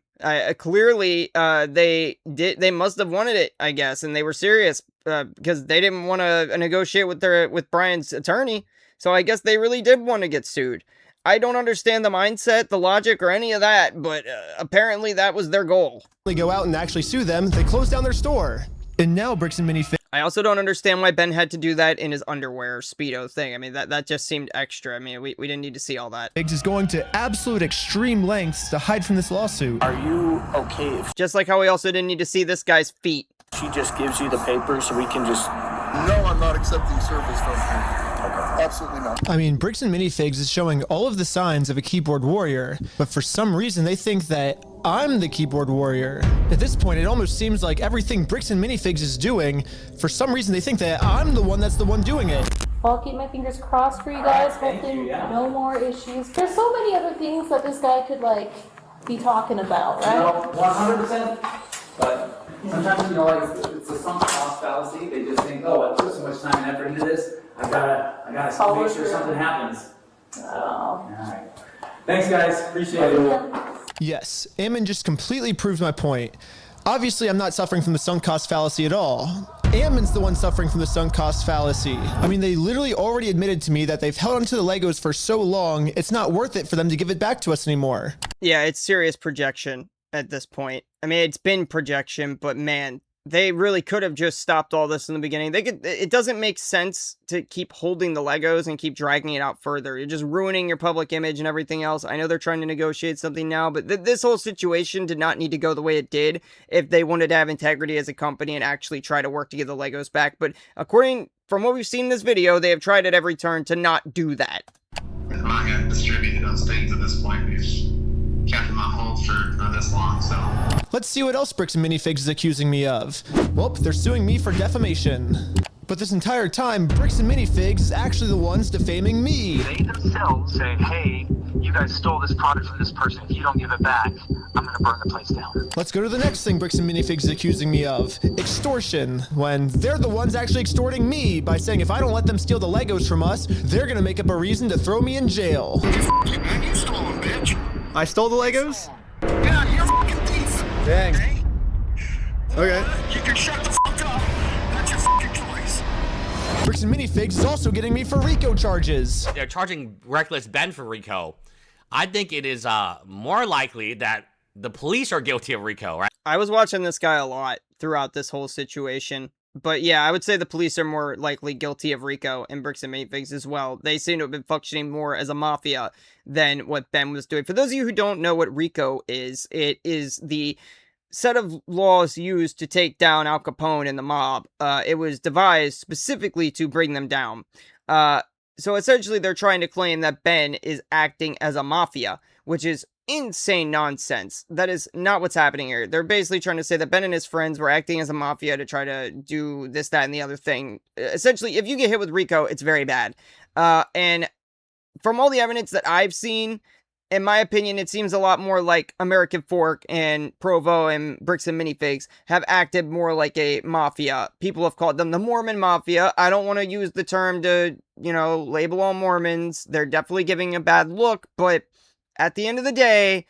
Clearly, they must have wanted it, I guess, and they were serious because they didn't want to negotiate with Brian's attorney. So I guess they really did want to get sued. I don't understand the mindset, the logic, or any of that, but apparently that was their goal. They go out and actually sue them. They close down their store, and now Bricks and Minifigs. I also don't understand why Ben had to do that in his underwear Speedo thing. I mean, that just seemed extra. I mean, we didn't need to see all that. Is going to absolute extreme lengths to hide from this lawsuit. Are you okay if Just like how we also didn't need to see this guy's feet. she just gives you the paper so we can just... No, I'm not accepting service from her. Absolutely not. I mean, Bricks and Minifigs is showing all of the signs of a keyboard warrior, but for some reason they think that I'm the keyboard warrior. At this point, it almost seems like everything Bricks and Minifigs is doing, for some reason they think that I'm the one that's the one doing it. Well, I'll keep my fingers crossed for you guys. Hopefully no more issues. There's so many other things that this guy could, like, be talking about, right? No, 100%. But sometimes, you know, like it's a sunk cost fallacy. They just think, oh, I put so much time and effort into this. I gotta make sure something happens. All right. Thanks, guys. Appreciate it. Yes, Ammon just completely proves my point. Obviously, I'm not suffering from the sunk cost fallacy at all. Ammon's the one suffering from the sunk cost fallacy. I mean, they literally already admitted to me that they've held onto the Legos for so long, it's not worth it for them to give it back to us anymore. Yeah, it's serious projection at this point. I mean, it's been projection, but man, they really could have just stopped all this in the beginning. It doesn't make sense to keep holding the Legos and keep dragging it out further. You're just ruining your public image and everything else. I know they're trying to negotiate something now, but this whole situation did not need to go the way it did if they wanted to have integrity as a company and actually try to work to get the Legos back. But from what we've seen in this video, they have tried at every turn to not do that. I'm not going to distribute those things at this point. We've kept them on hold for this long, so... Let's see what else Bricks and Minifigs is accusing me of. Well, they're suing me for defamation. But this entire time, Bricks and Minifigs is actually the ones defaming me. They themselves say, hey, you guys stole this product from this person. If you don't give it back, I'm going to burn the place down. Let's go to the next thing Bricks and Minifigs is accusing me of. Extortion. When they're the ones actually extorting me by saying if I don't let them steal the Legos from us, they're going to make up a reason to throw me in jail. You stole them, bitch. I stole the Legos? Yeah, you're a fucking thief. Dang. Okay. You can shut the fuck up. That's your fucking choice. Bricks and Minifigs is also getting me for RICO charges. They're charging Reckless Ben for RICO. I think it is more likely that the police are guilty of RICO, right? I was watching this guy a lot throughout this whole situation. But yeah, I would say the police are more likely guilty of RICO and Bricks and Minifigs as well. They seem to have been functioning more as a mafia than what Ben was doing. For those of you who don't know what RICO is, it is the set of laws used to take down Al Capone and the mob. It was devised specifically to bring them down. So essentially they're trying to claim that Ben is acting as a mafia, which is insane nonsense. That is not what's happening here. They're basically trying to say that Ben and his friends were acting as a mafia to try to do this, that, and the other thing. Essentially, if you get hit with RICO, it's very bad. And from all the evidence that I've seen, in my opinion, it seems a lot more like American Fork and Provo and Bricks and Minifigs have acted more like a mafia. People have called them the Mormon Mafia. I don't want to use the term to, label all Mormons. They're definitely giving a bad look, but at the end of the day,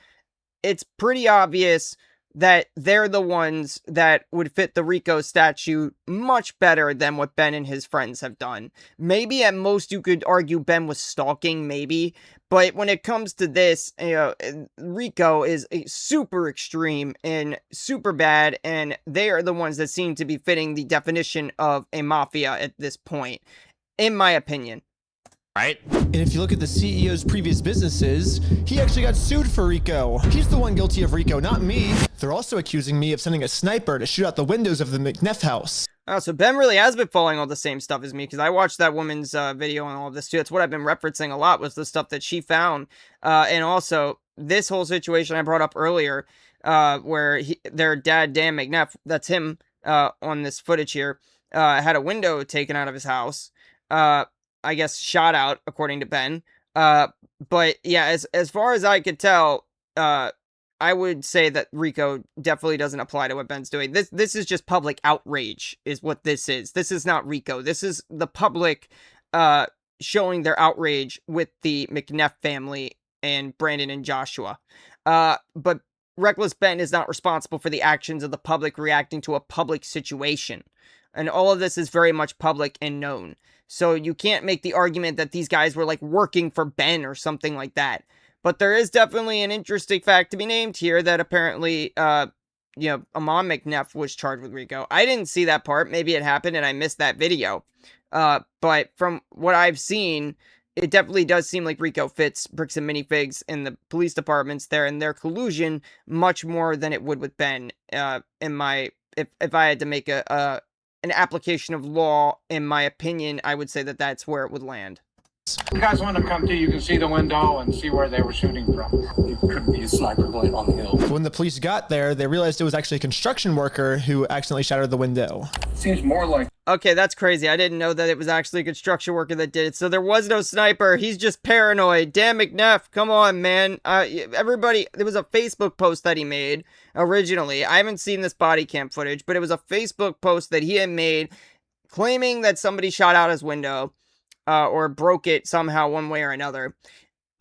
it's pretty obvious that they're the ones that would fit the RICO statute much better than what Ben and his friends have done. Maybe at most you could argue Ben was stalking, maybe, but when it comes to this, RICO is super extreme and super bad, and they are the ones that seem to be fitting the definition of a mafia at this point, in my opinion. Right? And if you look at the CEO's previous businesses, he actually got sued for RICO. He's the one guilty of RICO, not me. They're also accusing me of sending a sniper to shoot out the windows of the McNeff house. Oh, so Ben really has been following all the same stuff as me, because I watched that woman's video and all of this too. That's what I've been referencing a lot, was the stuff that she found. And also, this whole situation I brought up earlier, where their dad, Dan McNeff, that's him on this footage here, had a window taken out of his house. I guess shot out, according to Ben. But yeah, as far as I could tell, I would say that RICO definitely doesn't apply to what Ben's doing. This is just public outrage, is what this is. This is not RICO. This is the public showing their outrage with the McNeff family and Brandon and Joshua. But Reckless Ben is not responsible for the actions of the public reacting to a public situation. And all of this is very much public and known. So you can't make the argument that these guys were like working for Ben or something like that. But there is definitely an interesting fact to be named here that apparently, Amon McNeff was charged with RICO. I didn't see that part. Maybe it happened and I missed that video. But from what I've seen, it definitely does seem like RICO fits Bricks and Minifigs and the police departments there and their collusion much more than it would with Ben. If I had to make an application of law, in my opinion, I would say that that's where it would land. You guys want to come to, you can see the window and see where they were shooting from. It could be a sniper blade on the hill. When the police got there, they realized it was actually a construction worker who accidentally shattered the window. Seems more like... Okay, that's crazy. I didn't know that it was actually a construction worker that did it. So there was no sniper. He's just paranoid. Dan McNeff, come on, man. Everybody, there was a Facebook post that he made originally. I haven't seen this body cam footage, but it was a Facebook post that he had made claiming that somebody shot out his window or broke it somehow one way or another.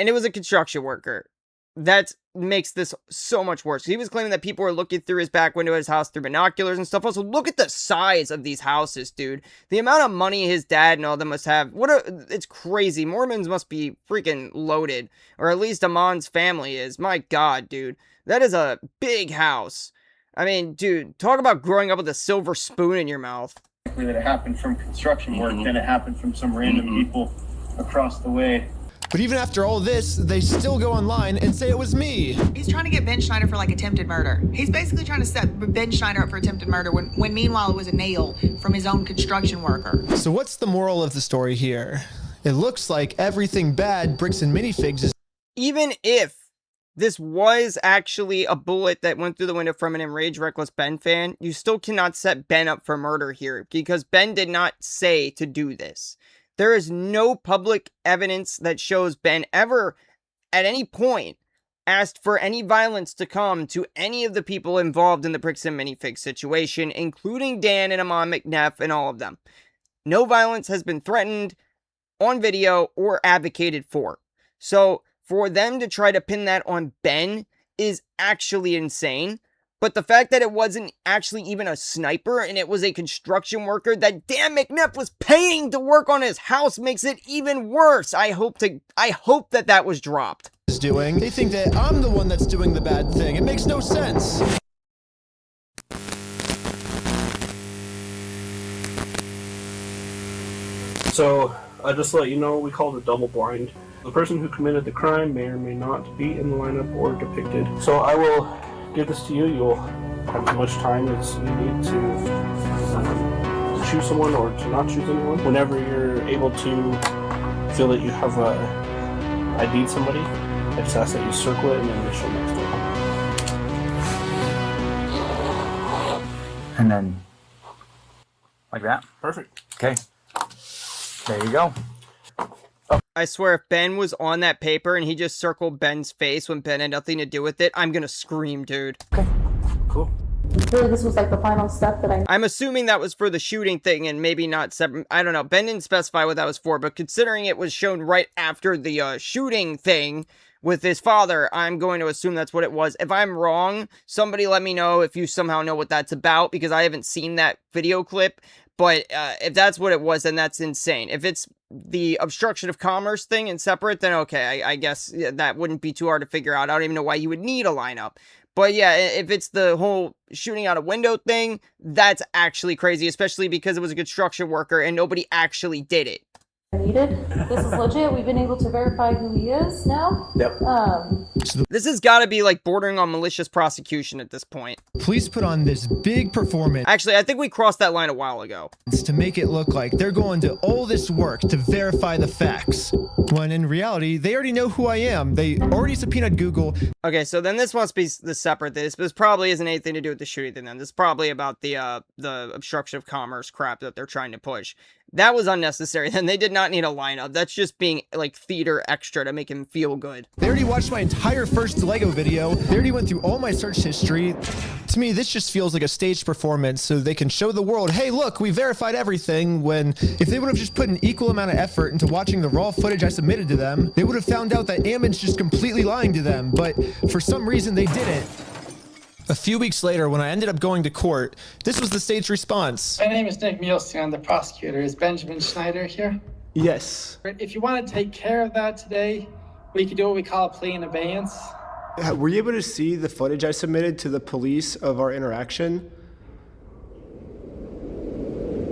And it was a construction worker. That makes this so much worse. He was claiming that people were looking through his back window at his house through binoculars and stuff. Also, look at the size of these houses, dude. The amount of money his dad and all them must have. It's crazy. Mormons must be freaking loaded. Or at least Amon's family is. My God, dude. That is a big house. I mean, dude, talk about growing up with a silver spoon in your mouth. That it happened from construction work, then it happened from some random people across the way. But even after all this, they still go online and say it was me. He's trying to get Ben Schneider for like attempted murder. He's basically trying to set Ben Schneider up for attempted murder when meanwhile it was a nail from his own construction worker. So what's the moral of the story here? It looks like everything bad Bricks and Minifigs is... Even if this was actually a bullet that went through the window from an enraged Reckless Ben fan, you still cannot set Ben up for murder here, because Ben did not say to do this. There is no public evidence that shows Ben ever, at any point, asked for any violence to come to any of the people involved in the Bricks and Minifigs situation, including Dan and Amon McNeff and all of them. No violence has been threatened on video or advocated for. So, for them to try to pin that on Ben is actually insane. But the fact that it wasn't actually even a sniper and it was a construction worker that Dan McNeff was paying to work on his house makes it even worse. I hope that was dropped. They think that I'm the one that's doing the bad thing. It makes no sense. So, just to let you know, we call it double blind. The person who committed the crime may or may not be in the lineup or depicted. So I will give this to you. You'll have as much time as you need to choose someone or to not choose anyone. Whenever you're able to feel that you have ID'd somebody, I just ask that you circle it and then initial next door. And then, like that? Perfect. Okay. There you go. I swear, if Ben was on that paper and he just circled Ben's face when Ben had nothing to do with it, I'm gonna scream, dude. Cool. Really, this was like the final step that I'm assuming that was for the shooting thing and maybe not separate. I don't know. Ben didn't specify what that was for, but considering it was shown right after the shooting thing with his father, I'm going to assume that's what it was. If I'm wrong, somebody let me know if you somehow know what that's about, because I haven't seen that video clip. But if that's what it was, then that's insane. If it's the obstruction of commerce thing and separate, then okay, I guess that wouldn't be too hard to figure out. I don't even know why you would need a lineup. But yeah, if it's the whole shooting out a window thing, that's actually crazy, especially because it was a construction worker and nobody actually did it. needed. This is legit. We've been able to verify who he is now. Yep. This has got to be like bordering on malicious prosecution at this point. Police put on this big performance. Actually, I think we crossed that line a while ago. To make it look like they're going to all this work to verify the facts, when in reality, they already know who I am. They already subpoenaed Google. Okay, so then this must be the separate. This probably isn't anything to do with the shooting thing then. This is probably about the obstruction of commerce crap that they're trying to push. That was unnecessary. Then they did not need a lineup. That's just being like theater extra to make him feel good. They already watched my entire first Lego video. They already went through all my search history. To me, this just feels like a staged performance so they can show the world, hey, look, we verified everything, when if they would have just put an equal amount of effort into watching the raw footage I submitted to them, they would have found out that Ammon's just completely lying to them, but for some reason they didn't. A few weeks later, when I ended up going to court, this was the state's response. My name is Nick Mielstein. I'm the prosecutor. Is Benjamin Schneider here? Yes. If you want to take care of that today, we could do what we call a plea in abeyance. Were you able to see the footage I submitted to the police of our interaction?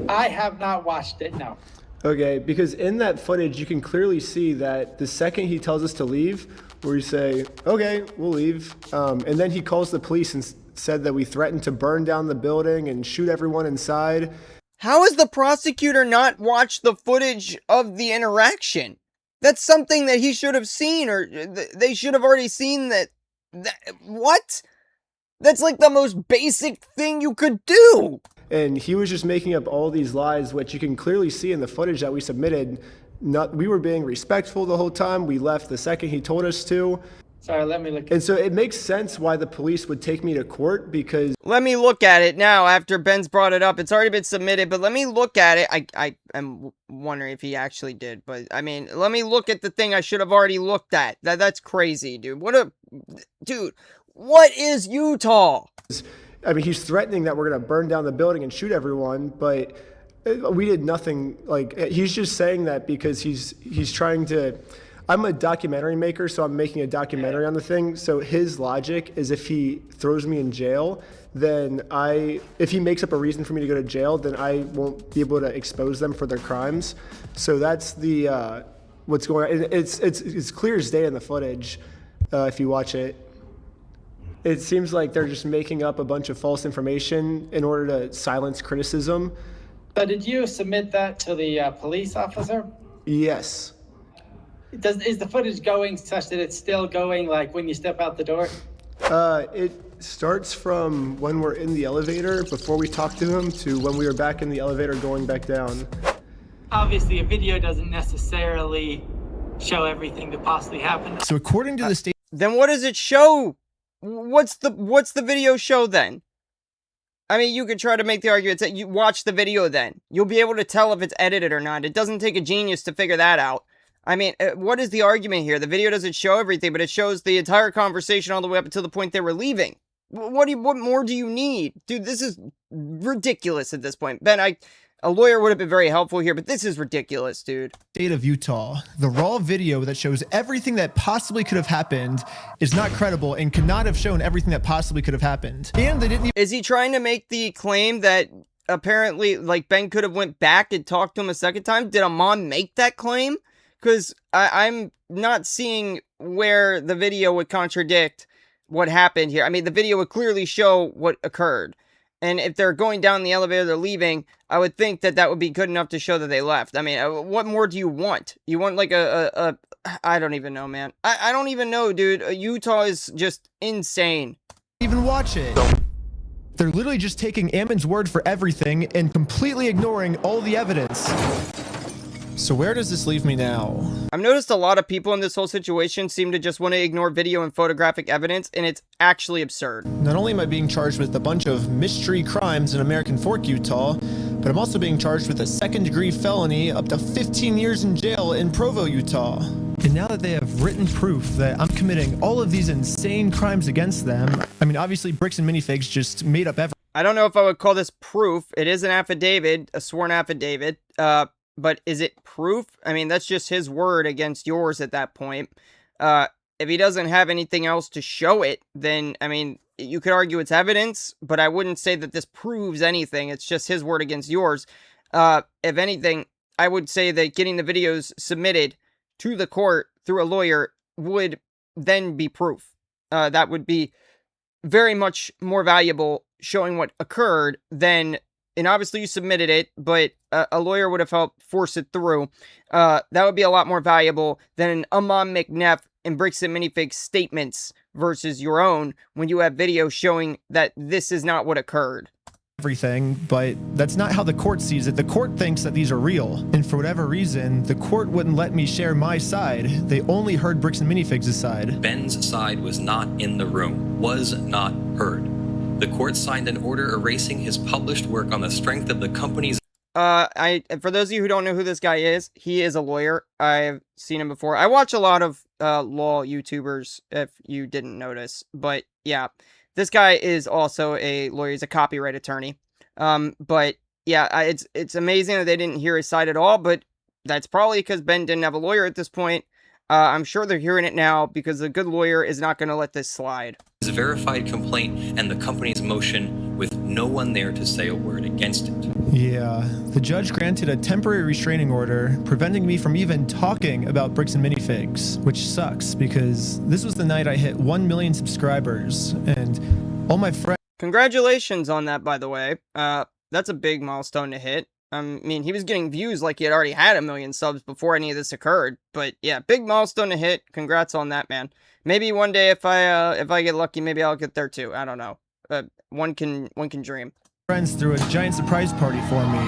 I have not watched it, no. Okay, because in that footage, you can clearly see that the second he tells us to leave, we say, okay, we'll leave. And then he calls the police and said that we threatened to burn down the building and shoot everyone inside. How has the prosecutor not watched the footage of the interaction? That's something that he should have seen, or they should have already seen that. What? That's like the most basic thing you could do. And he was just making up all these lies, which you can clearly see in the footage that we submitted. We were being respectful the whole time. We left the second he told us to. Sorry, let me look. And so it makes sense why the police would take me to court, because... Let me look at it now after Ben's brought it up. It's already been submitted, but let me look at it. I am wondering if he actually did, but I mean, let me look at the thing I should have already looked at. That's crazy, dude. Dude, what is Utah? I mean, he's threatening that we're going to burn down the building and shoot everyone, but we did nothing. Like, he's just saying that because he's trying to... I'm a documentary maker, so I'm making a documentary on the thing. So his logic is if he throws me in jail, then if he makes up a reason for me to go to jail, then I won't be able to expose them for their crimes. So that's the what's going on. It's clear as day in the footage if you watch it. It seems like they're just making up a bunch of false information in order to silence criticism. So did you submit that to the police officer? Yes. Is the footage going such that it's still going, like when you step out the door? It starts from when we're in the elevator before we talk to him to when we were back in the elevator going back down. Obviously, a video doesn't necessarily show everything that possibly happened. So according to the state... Then what does it show? What's the video show then? I mean, you could try to make the argument that you watch the video then. You'll be able to tell if it's edited or not. It doesn't take a genius to figure that out. I mean, what is the argument here? The video doesn't show everything, but it shows the entire conversation all the way up until the point they were leaving. What more do you need? Dude, this is ridiculous at this point. Ben, a lawyer would have been very helpful here, but this is ridiculous, dude. State of Utah. The raw video that shows everything that possibly could have happened is not credible and could not have shown everything that possibly could have happened. And they didn't... Is he trying to make the claim that apparently, like, Ben could have went back and talked to him a second time? Did Amon make that claim? Because I'm not seeing where the video would contradict what happened here. I mean, the video would clearly show what occurred. And if they're going down the elevator, they're leaving, I would think that that would be good enough to show that they left. I mean, what more do you want? You want like I don't even know, man. I don't even know, dude. Utah is just insane. Even watch it. They're literally just taking Ammon's word for everything and completely ignoring all the evidence. So where does this leave me now? I've noticed a lot of people in this whole situation seem to just want to ignore video and photographic evidence, and it's actually absurd. Not only am I being charged with a bunch of mystery crimes in American Fork, Utah, but I'm also being charged with a second-degree felony up to 15 years in jail in Provo, Utah. And now that they have written proof that I'm committing all of these insane crimes against them, I mean, obviously Bricks and Minifigs just made up everything. I don't know if I would call this proof. It is an affidavit, a sworn affidavit, but is it proof? I mean, that's just his word against yours at that point. If he doesn't have anything else to show it, then, I mean, you could argue it's evidence, but I wouldn't say that this proves anything. It's just his word against yours. If anything, I would say that getting the videos submitted to the court through a lawyer would then be proof. That would be very much more valuable showing what occurred than, and obviously you submitted it, but a lawyer would have helped force it through. That would be a lot more valuable than Amon McNeff and Bricks and Minifigs statements versus your own when you have video showing that this is not what occurred. Everything, but that's not how the court sees it. The court thinks that these are real, and for whatever reason, the court wouldn't let me share my side. They only heard Bricks and Minifigs' side. Ben's side was not in the room, was not heard. The court signed an order erasing his published work on the strength of the company's... For those of you who don't know who this guy is, he is a lawyer. I've seen him before. I watch a lot of law YouTubers, if you didn't notice, but yeah. This guy is also a lawyer. He's a copyright attorney. But yeah, it's amazing that they didn't hear his side at all, but that's probably because Ben didn't have a lawyer at this point. I'm sure they're hearing it now because a good lawyer is not going to let this slide. His verified complaint and the company's motion with no one there to say a word against it. Yeah, the judge granted a temporary restraining order, preventing me from even talking about Bricks and Minifigs, which sucks because this was the night I hit 1 million subscribers, and all my friends... Congratulations on that, by the way. That's a big milestone to hit. I mean, he was getting views like he had already had 1 million subs before any of this occurred. But yeah, big milestone to hit. Congrats on that, man. Maybe one day if I get lucky, maybe I'll get there too. I don't know. One can dream. Friends threw a giant surprise party for me.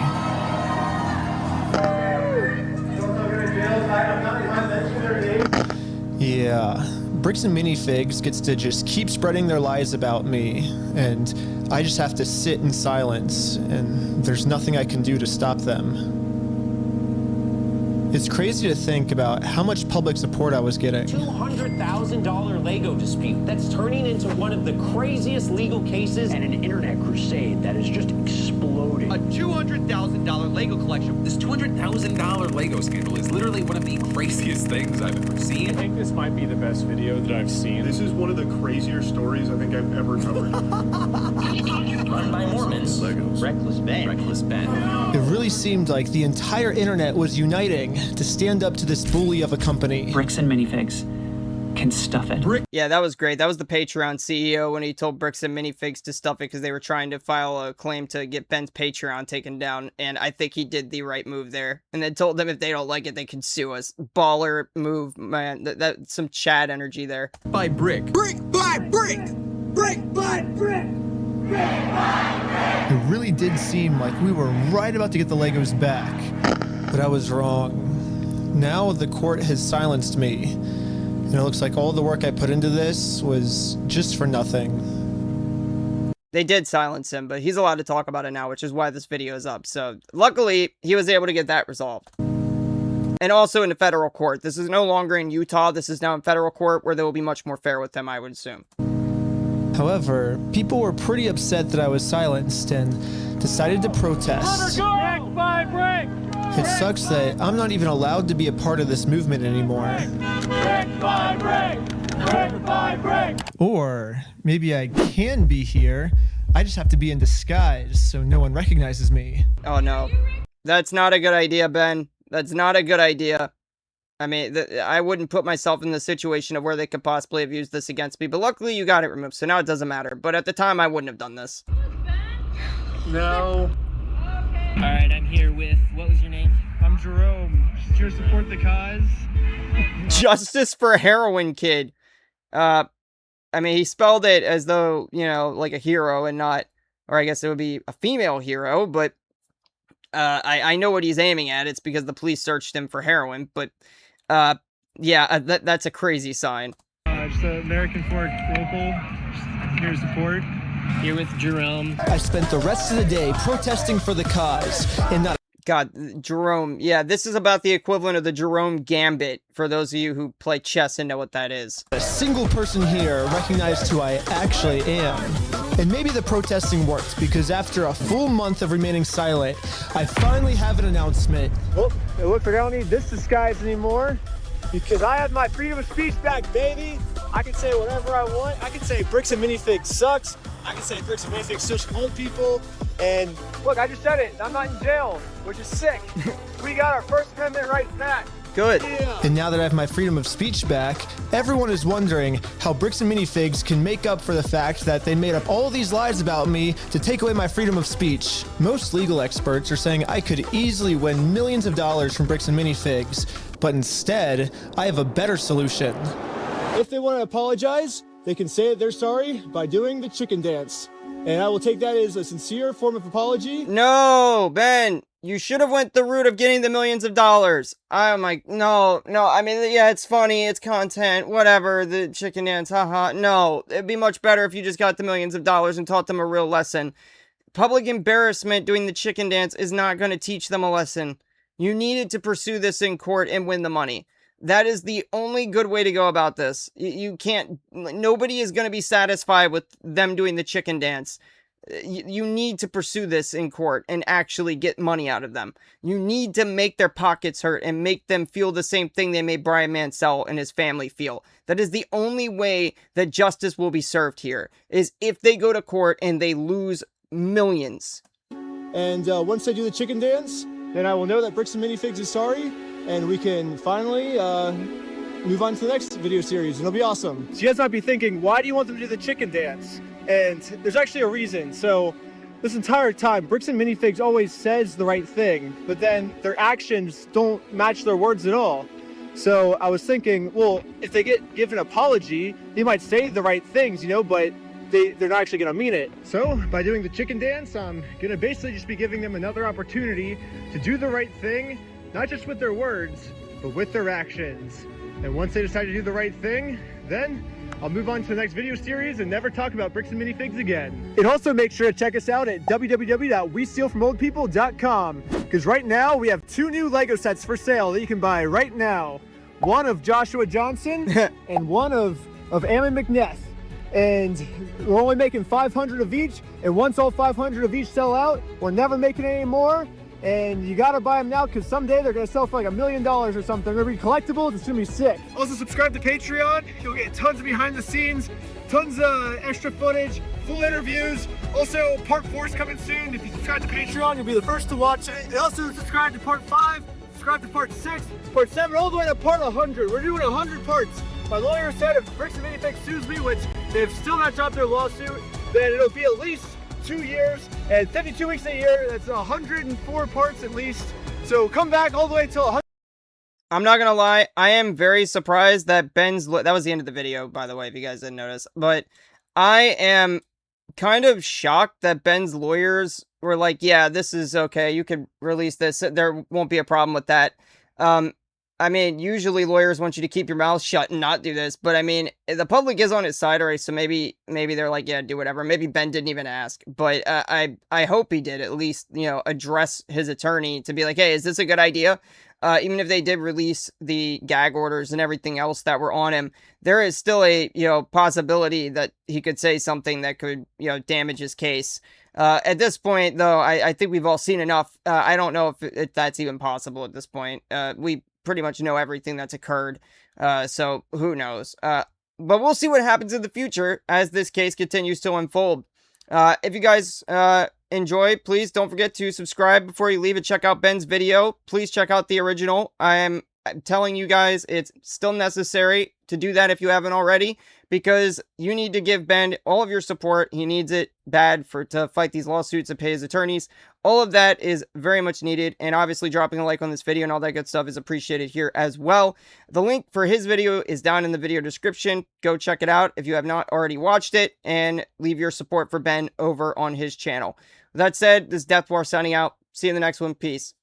Yeah, Bricks and Minifigs gets to just keep spreading their lies about me, and I just have to sit in silence, and there's nothing I can do to stop them. It's crazy to think about how much public support I was getting. $200,000 Lego dispute that's turning into one of the craziest legal cases and an internet crusade that is just exploding. A $200,000 Lego collection. This $200,000 Lego scandal is literally one of the craziest things I've ever seen. I think this might be the best video that I've seen. This is one of the crazier stories I think I've ever covered. Run by Mormons. Legos. Reckless Ben. Reckless Ben. It really seemed like the entire internet was uniting to stand up to this bully of a company. Bricks and Minifigs can stuff it. Yeah, that was great. That was the Patreon CEO when he told Bricks and Minifigs to stuff it because they were trying to file a claim to get Ben's Patreon taken down, and I think he did the right move there. And then told them if they don't like it, they can sue us. Baller move, man. That's some Chad energy there. By brick. Brick by brick. Brick by brick. It really did seem like we were right about to get the Legos back, but I was wrong. Now the court has silenced me, and it looks like all the work I put into this was just for nothing. They did silence him, but he's allowed to talk about it now, which is why this video is up. So luckily, he was able to get that resolved. And also in the federal court. This is no longer in Utah. This is now in federal court where they will be much more fair with him, I would assume. However, people were pretty upset that I was silenced and decided to protest. Brick by brick. It sucks that I'm not even allowed to be a part of this movement anymore. Brick by brick. Brick by brick. Or maybe I can be here, I just have to be in disguise so no one recognizes me. Oh no. That's not a good idea, Ben. That's not a good idea. I mean, I wouldn't put myself in the situation of where they could possibly have used this against me, but luckily you got it removed, so now it doesn't matter. But at the time, I wouldn't have done this. No. All right, I'm here with, what was your name? I'm Jerome. Just here to support the cause. Justice for Heroin Kid. I mean, he spelled it as though, you know, like a hero and not, or I guess it would be a female hero, but I know what he's aiming at. It's because the police searched him for heroin, but yeah, that's a crazy sign. Just an American Fork local, just here to support. Here with Jerome. I spent the rest of the day protesting for the cause, and not God, Jerome. Yeah, this is about the equivalent of the Jerome Gambit, for those of you who play chess and know what that is. a single person here recognized who I actually am. And maybe the protesting worked, because after a full month of remaining silent, I finally have an announcement. Well, it looks like I don't need this disguise anymore, because I have my freedom of speech back, baby. I can say whatever I want. I can say Bricks and Minifigs sucks. I can say Bricks and Minifigs such old people. And look, I just said it. I'm not in jail, which is sick. We got our First Amendment rights back. Good. Yeah. And now that I have my freedom of speech back, everyone is wondering how Bricks and Minifigs can make up for the fact that they made up all these lies about me to take away my freedom of speech. Most legal experts are saying I could easily win millions of dollars from Bricks and Minifigs, but instead, I have a better solution. If they want to apologize, they can say that they're sorry by doing the chicken dance. And I will take that as a sincere form of apology. No, Ben, you should have went the route of getting the millions of dollars. I'm like, no, I mean, yeah, it's funny, it's content, whatever, the chicken dance, haha. No, it'd be much better if you just got the millions of dollars and taught them a real lesson. Public embarrassment doing the chicken dance is not going to teach them a lesson. You needed to pursue this in court and win the money. That is the only good way to go about this. You can't, nobody is going to be satisfied with them doing the chicken dance. You need to pursue this in court and actually get money out of them. You need to make their pockets hurt and make them feel the same thing they made Brian Mansell and his family feel. That is the only way that justice will be served here, is if they go to court and they lose millions. And once they do the chicken dance, then I will know that Bricks and Minifigs is sorry, and we can finally move on to the next video series, and it'll be awesome. So you guys might be thinking, why do you want them to do the chicken dance? And there's actually a reason. So this entire time, Bricks and Minifigs always says the right thing, but then their actions don't match their words at all. So I was thinking, well, if they get given an apology, they might say the right things, you know, but they're not actually gonna mean it. So by doing the chicken dance, I'm gonna basically just be giving them another opportunity to do the right thing, not just with their words, but with their actions. And once they decide to do the right thing, then I'll move on to the next video series and never talk about Bricks and Minifigs again. And also make sure to check us out at www.westealfromoldpeople.com, because right now we have 2 new Lego sets for sale that you can buy right now. One of Joshua Johnson and one of Ammon McNeff. And we're only making 500 of each, and once all 500 of each sell out, we're never making any more. And you gotta buy them now, because someday they're gonna sell for like $1 million or something. They're gonna be collectibles. It's gonna be sick. Also subscribe to Patreon. You'll get tons of behind the scenes, tons of extra footage, full interviews. Also, part 4 is coming soon. If you subscribe to Patreon, you'll be the first to watch it. And also subscribe to part 5, subscribe to part 6, part 7, all the way to part 100. We're doing 100 parts. My lawyer said if Bricks and Minifigs sues me, which they've still not dropped their lawsuit, then it'll be at least 2 years and 52 weeks a year. That's 104 parts at least. So come back all the way till 100. I'm not gonna lie, I am very surprised that that was the end of the video, by the way, if you guys didn't notice. But I am kind of shocked that Ben's lawyers were like, yeah, this is okay, you can release this, there won't be a problem with that. I mean, usually lawyers want you to keep your mouth shut and not do this, but I mean, the public is on his side already, so maybe they're like, yeah, do whatever. Maybe Ben didn't even ask, but I hope he did at least, you know, address his attorney to be like, hey, is this a good idea? Even if they did release the gag orders and everything else that were on him, there is still a, you know, possibility that he could say something that could, you know, damage his case. At this point, though, I think we've all seen enough. I don't know if that's even possible at this point. We pretty much know everything that's occurred, so who knows. But we'll see what happens in the future as this case continues to unfold. If you guys enjoy, please don't forget to subscribe before you leave and check out Ben's video. Please check out the original. I am I'm telling you guys, it's still necessary to do that if you haven't already, because you need to give Ben all of your support. He needs it bad to fight these lawsuits and pay his attorneys. All of that is very much needed, and obviously dropping a like on this video and all that good stuff is appreciated here as well. The link for his video is down in the video description. Go check it out if you have not already watched it, and leave your support for Ben over on his channel. With that said, this is Death War signing out. See you in the next one. Peace.